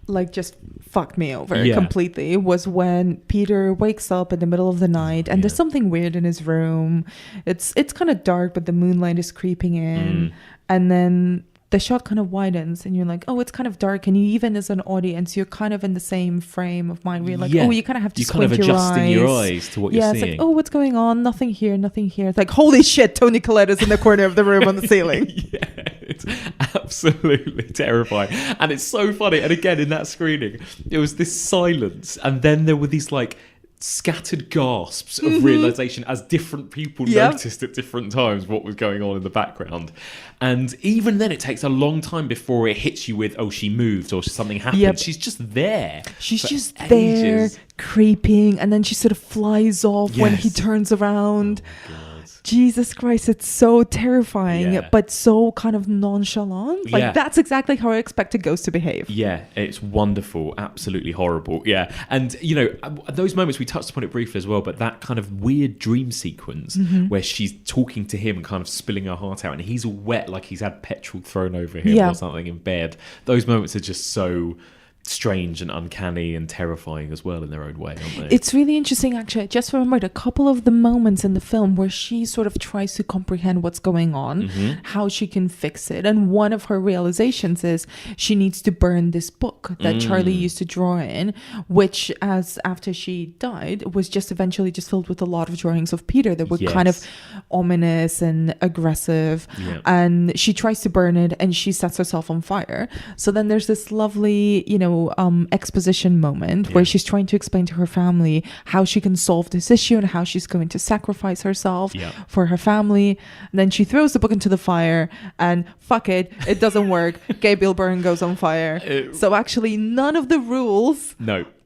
like just fucked me over completely, was when Peter wakes up in the middle of the night and there's something weird in his room. It's kind of dark, but the moonlight is creeping in, and then the shot kind of widens and you're like, oh, it's kind of dark, and you, even as an audience, you're kind of in the same frame of mind where you're like, oh, you kind of have to squint your eyes. You're kind of adjusting your eyes to what you're seeing. It's like, oh, what's going on? Nothing here. It's like, holy shit, Toni Collette is in the corner of the room on the ceiling. It's absolutely terrifying. And it's so funny. And again, in that screening, it was this silence, and then there were these like scattered gasps of realization as different people noticed at different times what was going on in the background. And even then it takes a long time before it hits you with, oh, she moved or something happened. She's just there. She's just ages. There creeping, and then she sort of flies off when he turns around. Oh, Jesus Christ, it's so terrifying, but so kind of nonchalant. Like that's exactly how I expect a ghost to behave. Yeah, it's wonderful, absolutely horrible. Yeah, and you know, those moments, we touched upon it briefly as well, but that kind of weird dream sequence where she's talking to him and kind of spilling her heart out, and he's all wet like he's had petrol thrown over him or something in bed. Those moments are just so strange and uncanny and terrifying as well in their own way, aren't they? It's really interesting, actually. I just remembered a couple of the moments in the film where she sort of tries to comprehend what's going on, how she can fix it. And one of her realizations is she needs to burn this book that Charlie used to draw in, which, as after she died, was just eventually just filled with a lot of drawings of Peter that were kind of ominous and aggressive. Yeah. And she tries to burn it and she sets herself on fire. So then there's this lovely, exposition moment where she's trying to explain to her family how she can solve this issue and how she's going to sacrifice herself for her family. And then she throws the book into the fire and fuck it doesn't work. Gabriel Byrne goes on fire. So actually none of the rules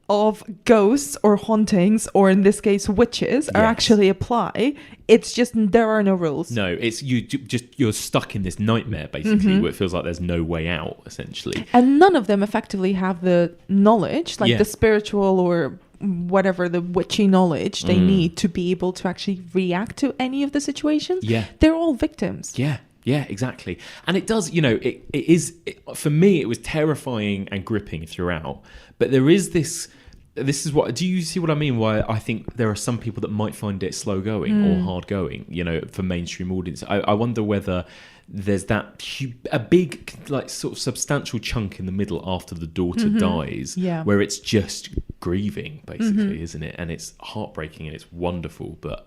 of ghosts or hauntings, or in this case witches, are actually apply. It's just there are no rules. No, it's you're stuck in this nightmare basically, where it feels like there's no way out essentially. And none of them effectively have the knowledge, like the spiritual or whatever, the witchy knowledge they need to be able to actually react to any of the situations. They're all victims. Yeah, exactly. And it does, for me, it was terrifying and gripping throughout. But there is this is what, do you see what I mean? Why I think there are some people that might find it slow going or hard going, for mainstream audience. I wonder whether there's a big, like, sort of substantial chunk in the middle after the daughter dies, where it's just grieving, basically, isn't it? And it's heartbreaking and it's wonderful, but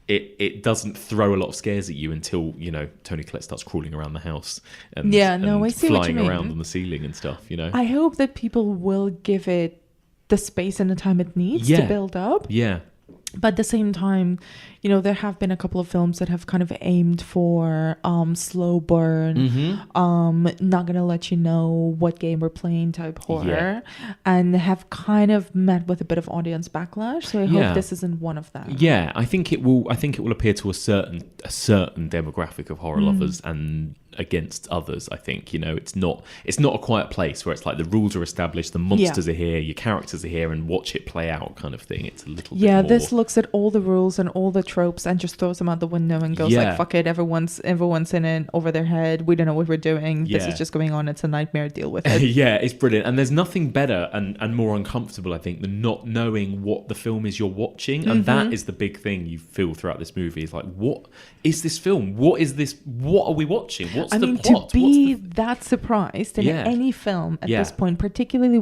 it doesn't throw a lot of scares at you until Toni Collette starts crawling around the house and I see what you flying mean. around on the ceiling and stuff. I hope that people will give it the space and the time it needs to build up. But at the same time, there have been a couple of films that have kind of aimed for slow burn, not gonna let you know what game we're playing type horror, and have kind of met with a bit of audience backlash. So I hope this isn't one of them. Yeah, I think it will appeal to a certain demographic of horror lovers and against others. I think it's not a Quiet Place where it's like the rules are established, the monsters are here, your characters are here, and watch it play out kind of thing. It's a little bit more. This looks at all the rules and all the tropes and just throws them out the window and goes like, fuck it, everyone's in it over their head, we don't know what we're doing, this is just going on, it's a nightmare, deal with it. It's brilliant. And there's nothing better and more uncomfortable, I think, than not knowing what the film is you're watching. And that is the big thing you feel throughout this movie, is like, what is this film? What is this? What are we watching? What's the plot? To be that surprised in any film at this point, particularly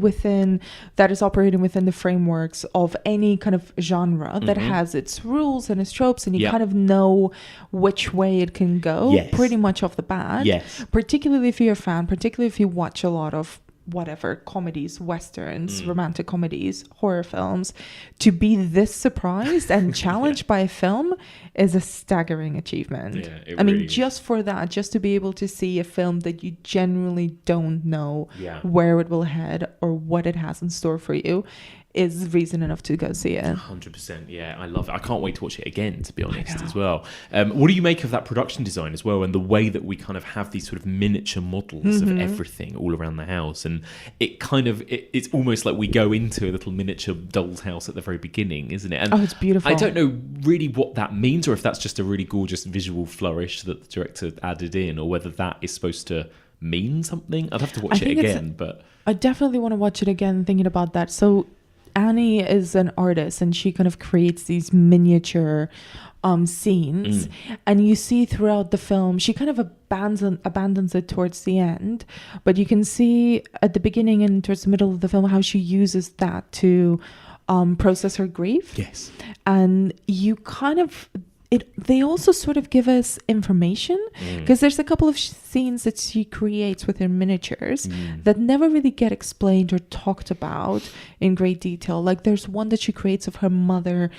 that is operating within the frameworks of any kind of genre that has its rules and its tropes, and you kind of know which way it can go pretty much off the bat. Particularly if you're a fan, particularly if you watch a lot of whatever comedies, westerns, romantic comedies, horror films, to be this surprised and challenged by a film is a staggering achievement. Just for that, just to be able to see a film that you generally don't know where it will head or what it has in store for you is reason enough to go see it. 100%. I love it. I can't wait to watch it again, to be honest, as well. What do you make of that production design as well, and the way that we kind of have these sort of miniature models of everything all around the house? And it kind of it's almost like we go into a little miniature doll's house at the very beginning, isn't it? And it's beautiful. I don't know really what that means, or if that's just a really gorgeous visual flourish that the director added in, or whether that is supposed to mean something. I'd have to watch it again, but I definitely want to watch it again thinking about that. So Annie is an artist and she kind of creates these miniature scenes, and you see throughout the film she kind of abandons it towards the end, but you can see at the beginning and towards the middle of the film how she uses that to process her grief. And you kind of they also sort of give us information, because there's a couple of scenes that she creates with her miniatures that never really get explained or talked about in great detail. Like there's one that she creates of her mother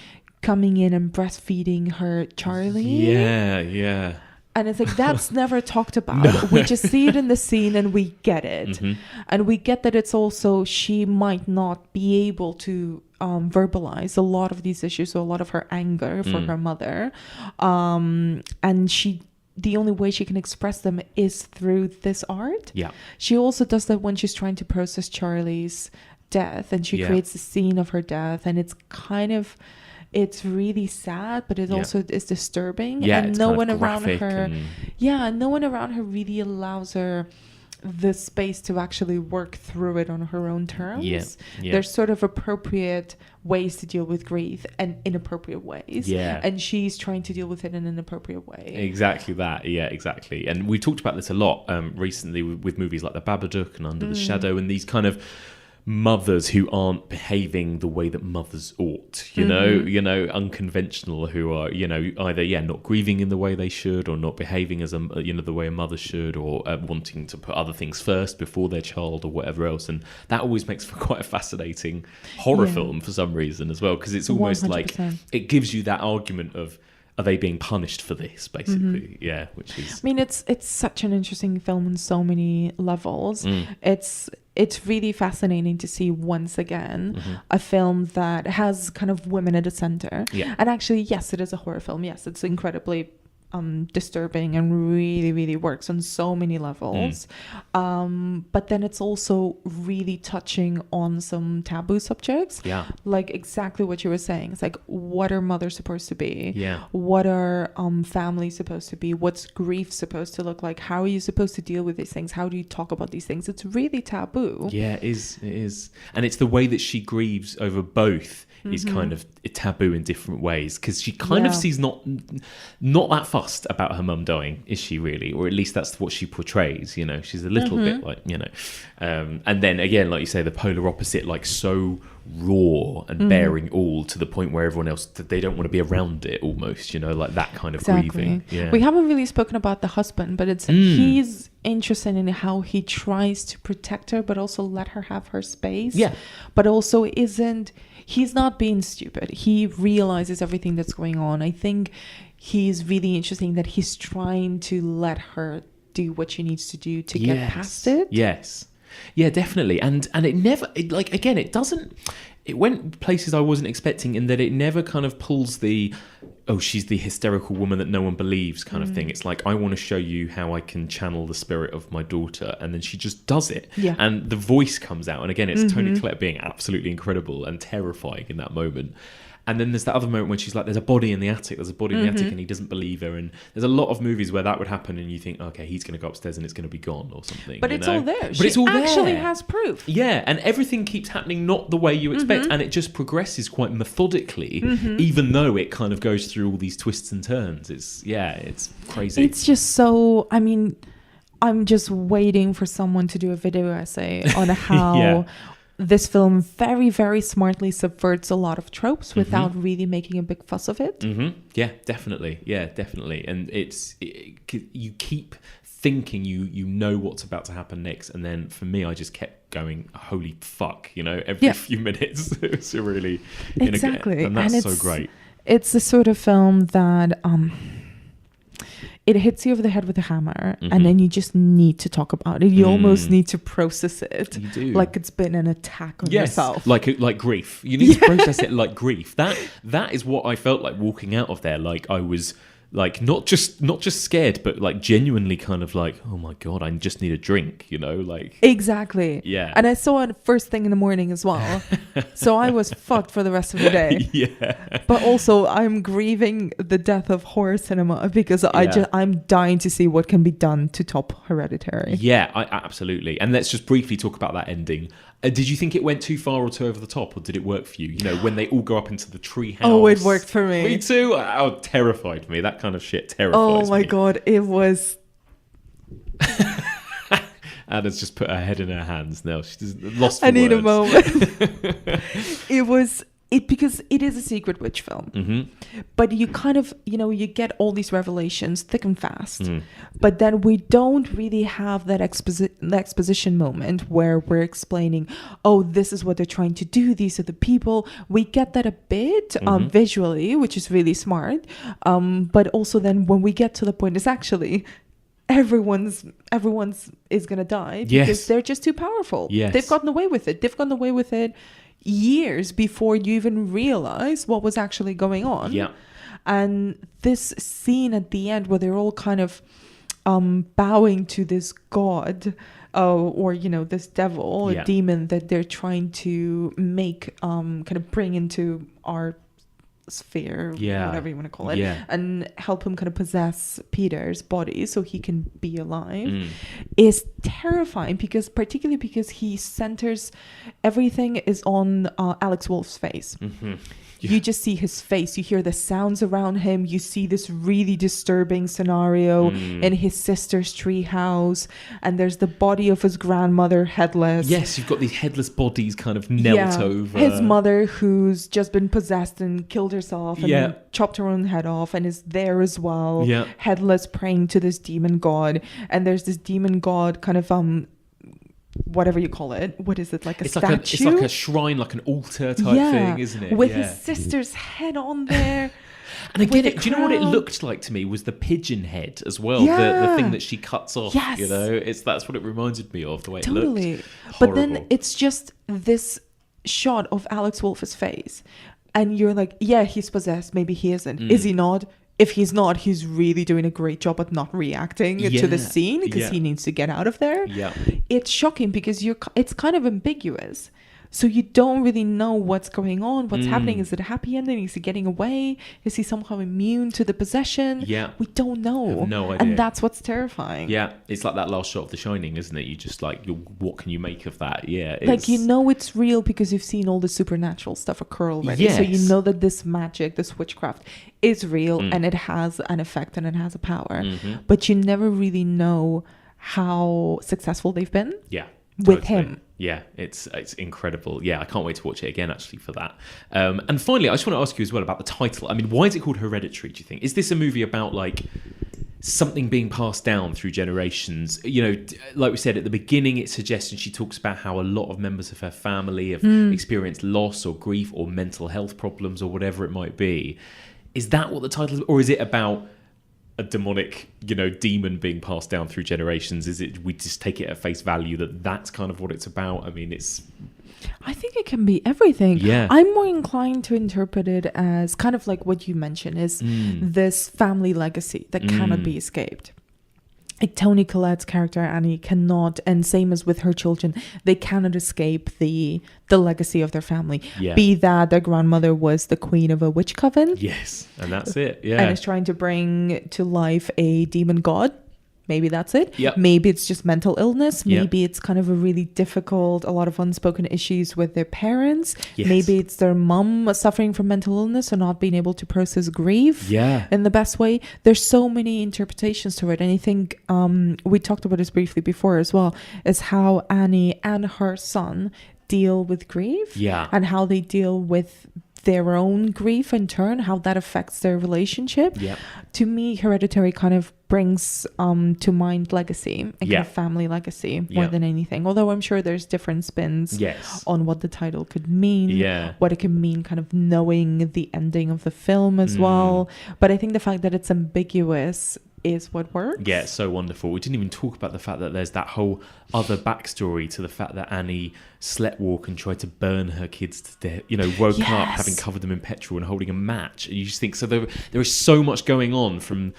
coming in and breastfeeding her Charlie. And it's like, that's never talked about. We just see it in the scene and we get it. And we get that it's also, she might not be able to verbalize a lot of these issues, so a lot of her anger for her mother. And the only way she can express them is through this art. She also does that when she's trying to process Charlie's death, and she creates the scene of her death, and it's kind of, it's really sad, but it also is disturbing. And no one around her, no one around her really allows her the space to actually work through it on her own terms. Yeah. There's sort of appropriate ways to deal with grief and inappropriate ways. Yeah. And she's trying to deal with it in an inappropriate way. Exactly that. Yeah, exactly. And we talked about this a lot recently with movies like The Babadook and Under the Shadow, and these kind of mothers who aren't behaving the way that mothers ought, you know, unconventional, who are, you know, either not grieving in the way they should, or not behaving as the way a mother should, or wanting to put other things first before their child, or whatever else. And that always makes for quite a fascinating horror film for some reason as well, because it's almost 100%. like it gives you that argument of, are they being punished for this, basically? Yeah, which is... I mean, it's such an interesting film on so many levels. It's really fascinating to see, once again, a film that has kind of women at the center. Yeah. And actually, yes, it is a horror film. Yes, it's incredibly disturbing and really, really works on so many levels. But then it's also really touching on some taboo subjects. Yeah. Like exactly what you were saying. It's like, what are mothers supposed to be? Yeah. What are families supposed to be? What's grief supposed to look like? How are you supposed to deal with these things? How do you talk about these things? It's really taboo. Yeah, it is. And it's the way that she grieves over both is kind of taboo in different ways, because she kind of sees not that fussed about her mum dying, is she really? Or at least that's what she portrays, you know. She's a little bit like, you know. And then again, like you say, the polar opposite, like so raw and bearing all, to the point where everyone else, they don't want to be around it almost, you know, like that kind of grieving. Yeah. We haven't really spoken about the husband, but it's he's interested in how he tries to protect her, but also let her have her space. Yeah. But also he's not being stupid. He realizes everything that's going on. I think he's really interesting that he's trying to let her do what she needs to do to get past it. Yes. Yeah, definitely. And it went places I wasn't expecting, in that it never kind of pulls the, oh, she's the hysterical woman that no one believes kind of thing. It's like, I want to show you how I can channel the spirit of my daughter. And then she just does it. Yeah. And the voice comes out. And again, it's Toni Collette being absolutely incredible and terrifying in that moment. And then there's that other moment when she's like, there's a body in the attic, and he doesn't believe her. And there's a lot of movies where that would happen and you think, okay, he's going to go upstairs and it's going to be gone or something. But it's all there. But she it's all actually there. has proof. Yeah, and everything keeps happening not the way you expect, and it just progresses quite methodically, even though it kind of goes through all these twists and turns. It's crazy. It's just so, I mean, I'm just waiting for someone to do a video essay on how... This film very, very smartly subverts a lot of tropes without really making a big fuss of it. Yeah, definitely. And you keep thinking you know what's about to happen next, and then for me, I just kept going, holy fuck, you know, every few minutes. It's really exactly, and that's so great. It's the sort of film that it hits you over the head with a hammer, and then you just need to talk about it. You almost need to process it. You do. Like it's been an attack on yourself. Like grief. You need to process it like grief. That is what I felt like walking out of there. Like I was like not just scared, but like genuinely kind of like, oh my God, I just need a drink, you know, like. Exactly. Yeah. And I saw it first thing in the morning as well. So I was fucked for the rest of the day. Yeah. But also I'm grieving the death of horror cinema, because I'm dying to see what can be done to top Hereditary. Yeah, absolutely. And let's just briefly talk about that ending. Did you think it went too far or too over the top, or did it work for you? You know, when they all go up into the tree house. Oh, it worked for me. Me too. Oh, terrified me. That kind of shit terrifies me. Oh my God, it was... Anna's just put her head in her hands now. She's lost for I need words. a moment. Because it is a secret witch film, but you kind of, you know, you get all these revelations thick and fast, but then we don't really have that exposition moment where we're explaining, oh, this is what they're trying to do, these are the people. We get that a bit visually, which is really smart, but also then when we get to the point, it's actually everyone's is gonna die because they're just too powerful. They've gotten away with it years before you even realize what was actually going on. And this scene at the end where they're all kind of bowing to this god or, you know, this devil or demon that they're trying to make kind of bring into our sphere, Yeah. whatever you want to call it, Yeah. and help him kind of possess Peter's body so he can be alive, Mm. is terrifying, particularly because he centers everything is on Alex Wolff's face. Mm-hmm. You just see his face, you hear the sounds around him, you see this really disturbing scenario in his sister's treehouse, and there's the body of his grandmother headless. Yes, you've got these headless bodies kind of knelt over. His mother, who's just been possessed and killed herself and Yeah. chopped her own head off, and is there as well, Yeah. headless, praying to this demon god. And there's this demon god kind of whatever you call it. What is it, like a statue? It's like a shrine, like an altar type thing, isn't it? With Yeah. his sister's head on there. And again, with a do you know what it crown. looked like to me was the pigeon head as well, the Yeah. thing that she cuts off. Yes. You know, that's what it reminded me of, the way it Totally. looked. But then Horrible. it's just this shot of Alex Wolff's face, and you're like, yeah, he's possessed. Maybe he isn't. Is he not? If he's not, he's really doing a great job at not reacting to the Yeah. scene because Yeah. he needs to get out of there. Yeah. It's shocking because it's kind of ambiguous. So you don't really know what's going on, what's happening. Is it a happy ending? Is he getting away? Is he somehow immune to the possession? Yeah. We don't know. Have no idea. And that's what's terrifying. Yeah, it's like that last shot of The Shining, isn't it? You just like, what can you make of that? Yeah, Like, you know it's real because you've seen all the supernatural stuff occur already. So you Yes. know that this magic, this witchcraft is real and it has an effect and it has a power. But you never really know how successful they've been Yeah, with totally. him. Yeah, it's incredible. Yeah, I can't wait to watch it again, actually, for that. And finally, I just want to ask you as well about the title. I mean, why is it called Hereditary, do you think? Is this a movie about, like, something being passed down through generations? You know, like we said at the beginning, it suggests, and she talks about how a lot of members of her family have experienced loss or grief or mental health problems or whatever it might be. Is that what the title is? Or is it about a demonic, demon being passed down through generations? Is it, we just take it at face value that that's kind of what it's about? I mean, I think it can be everything. Yeah. I'm more inclined to interpret it as kind of like what you mentioned is this family legacy that cannot be escaped. Like Toni Collette's character Annie cannot, and same as with her children, they cannot escape the legacy of their family. Yeah. Be that their grandmother was the queen of a witch coven. yes, and that's it. Yeah. And is trying to bring to life a demon god. Maybe that's it. Yep. Maybe it's just mental illness. Yep. Maybe it's kind of a really difficult, a lot of unspoken issues with their parents. Yes. Maybe it's their mum suffering from mental illness and not being able to process grief Yeah. in the best way. There's so many interpretations to it. And I think we talked about this briefly before as well, is how Annie and her son deal with grief. Yeah. And how they deal with their own grief in turn, how that affects their relationship. Yeah. To me, Hereditary kind of brings to mind legacy and Yeah. kind of family legacy more Yeah. than anything. Although I'm sure there's different spins Yes. on what the title could mean, Yeah. what it can mean, kind of knowing the ending of the film as well. But I think the fact that it's ambiguous is what works. Yeah, it's so wonderful. We didn't even talk about the fact that there's that whole other backstory to the fact that Annie slept walk and tried to burn her kids to death, woke up Yes. having covered them in petrol and holding a match. And you just think, so there is so much going on from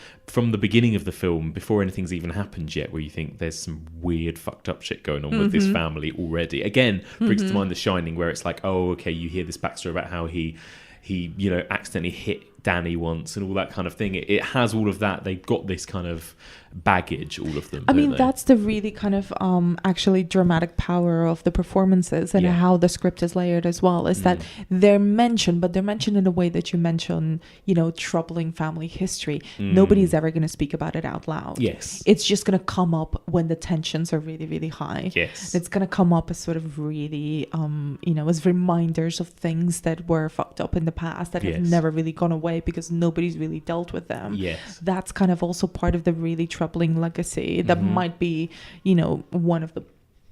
the beginning of the film before anything's even happened yet, where you think there's some weird fucked up shit going on with this family already. Again, brings to mind The Shining, where it's like, oh, okay, you hear this backstory about how he accidentally hit Danny once and all that kind of thing. It has all of that. They've got this kind of baggage, all of them. I mean, don't they? that's the really kind of actually dramatic power of the performances and Yeah. how the script is layered as well, is that they're mentioned, but they're mentioned in a way that you mention, troubling family history. Nobody's ever going to speak about it out loud. Yes. It's just going to come up when the tensions are really, really high. Yes. It's going to come up as sort of really, as reminders of things that were fucked up in the past that have Yes. never really gone away because nobody's really dealt with them. Yes. That's kind of also part of the really troubling legacy that might be, one of the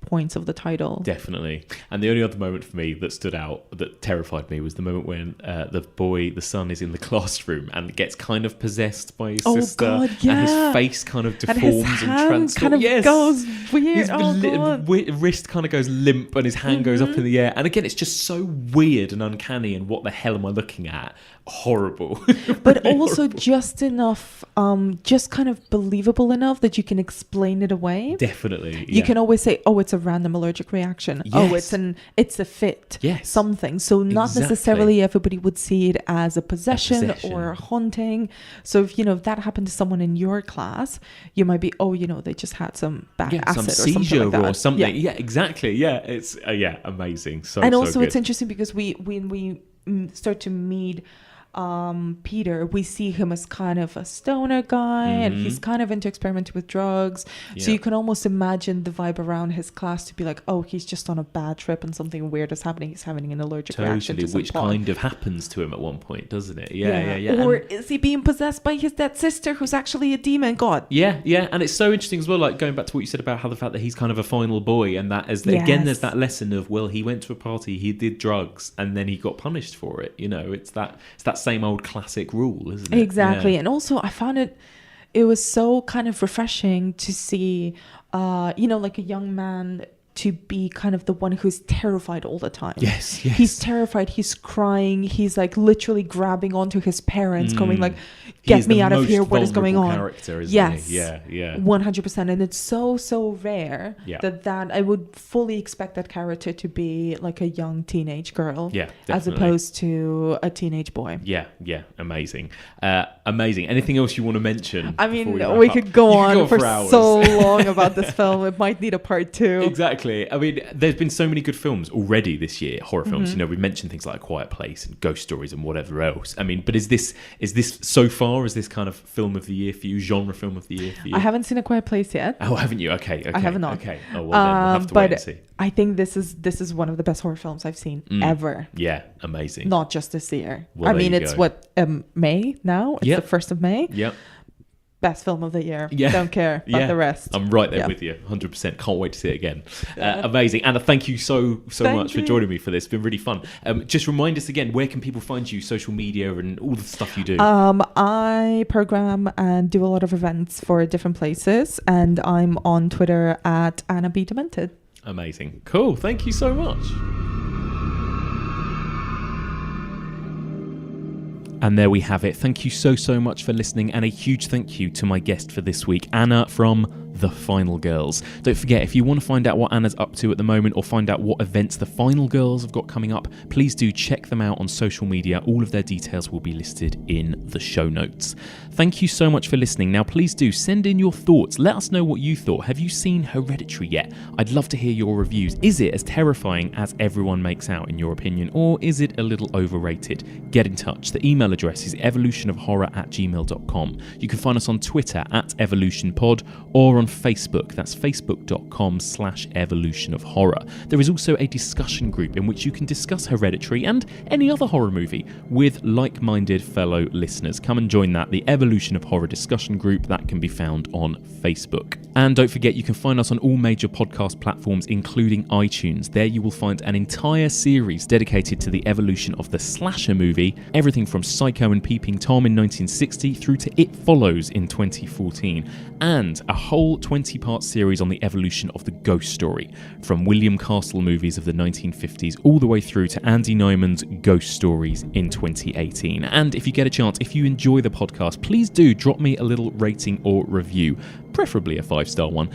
points of the title. Definitely. And the only other moment for me that stood out, that terrified me, was the moment when the son is in the classroom and gets kind of possessed by his sister. God, And yeah. his face kind of And deforms his and hand transforms. kind of Yes. goes weird. His God. wrist kind of goes limp and his hand goes up in the air. And again, it's just so weird and uncanny. And what the hell am I looking at? Horrible. But Really also horrible. just enough, just kind of believable enough that you can explain it away. Definitely. You can always say, oh, it's a random allergic reaction. Yes. Oh, it's a fit. Yes. Something. So not necessarily everybody would see it as a possession or a haunting. So if that happened to someone in your class, you might be, they just had some bad acid some or seizure something like that. or something. Yeah, exactly. Yeah, it's amazing. And also good. it's interesting because when we start to meet Peter, we see him as kind of a stoner guy, and he's kind of into experimenting with drugs. So you can almost imagine the vibe around his class to be like, oh, he's just on a bad trip and something weird is happening. He's having an allergic reaction to which some kind of happens to him at one point, doesn't it? Yeah. Or is he being possessed by his dead sister, who's actually a demon god? Yeah. And it's so interesting as well, like going back to what you said about how the fact that he's kind of a final boy, and that again, there's that lesson of, well, he went to a party, he did drugs, and then he got punished for it. It's that same old classic rule, isn't it? Exactly. And also I found it was so kind of refreshing to see like a young man to be kind of the one who's terrified all the time. Yes. He's terrified, he's crying, he's like literally grabbing onto his parents, going like, get me out of here, what is going on? Character, isn't yes. he? Yeah. 100%. And it's so rare that I would fully expect that character to be like a young teenage girl, as opposed to a teenage boy. Yeah. Amazing. Anything else you want to mention? I mean, we could go on for so long about this film. It might need a part 2. Exactly. I mean, there's been so many good films already this year, horror films. We mentioned things like A Quiet Place and Ghost Stories and whatever else. I mean, but is this so far, is this kind of film of the year for you, genre film of the year for you? I haven't seen A Quiet Place yet. Oh, haven't you? Okay. I have not. Okay. Oh, well, then we'll have to wait and see. I think this is one of the best horror films I've seen ever. Yeah, amazing. Not just this year. Well, I mean, it's May now. It's the 1st of May. Yep. Best film of the year. Don't care about the rest. I'm right there with you, 100%. Can't wait to see it again. Amazing. Anna, thank you so much for joining me for this. It's been really fun. Just remind us again, where can people find you, social media and all the stuff you do? I program and do a lot of events for different places, and I'm on Twitter at Anna B Demented. Amazing. Cool. Thank you so much. And there we have it. Thank you so much for listening, and a huge thank you to my guest for this week, Anna from The Final Girls. Don't forget, if you want to find out what Anna's up to at the moment or find out what events The Final Girls have got coming up, please do check them out on social media. All of their details will be listed in the show notes. Thank you so much for listening. Now, please do send in your thoughts. Let us know what you thought. Have you seen Hereditary yet? I'd love to hear your reviews. Is it as terrifying as everyone makes out, in your opinion, or is it a little overrated? Get in touch. The email address is evolutionofhorror@gmail.com. You can find us on Twitter @evolutionpod or on Facebook. That's facebook.com/evolutionofhorror. There is also a discussion group in which you can discuss Hereditary and any other horror movie with like-minded fellow listeners. Come and join that, the Evolution of Horror discussion group that can be found on Facebook. And don't forget, you can find us on all major podcast platforms, including iTunes. There you will find an entire series dedicated to the evolution of the slasher movie, everything from Psycho and Peeping Tom in 1960 through to It Follows in 2014, and a whole 20-part series on the evolution of the ghost story, from William Castle movies of the 1950s all the way through to Andy Nyman's Ghost Stories in 2018. And if you get a chance, if you enjoy the podcast, please do drop me a little rating or review, preferably a 5-star one.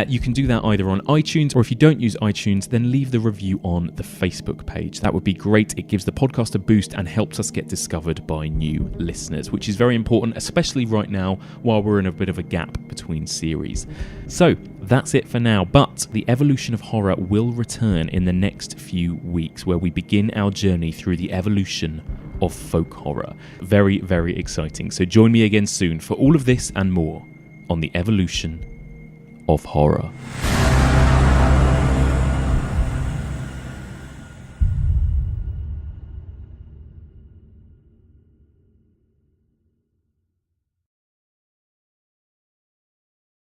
You can do that either on iTunes, or if you don't use iTunes, then leave the review on the Facebook page. That would be great. It gives the podcast a boost and helps us get discovered by new listeners, which is very important, especially right now while we're in a bit of a gap between series. So that's it for now, but the Evolution of Horror will return in the next few weeks, where we begin our journey through the evolution of folk horror. Very, very exciting. So join me again soon for all of this and more on the Evolution of Horror.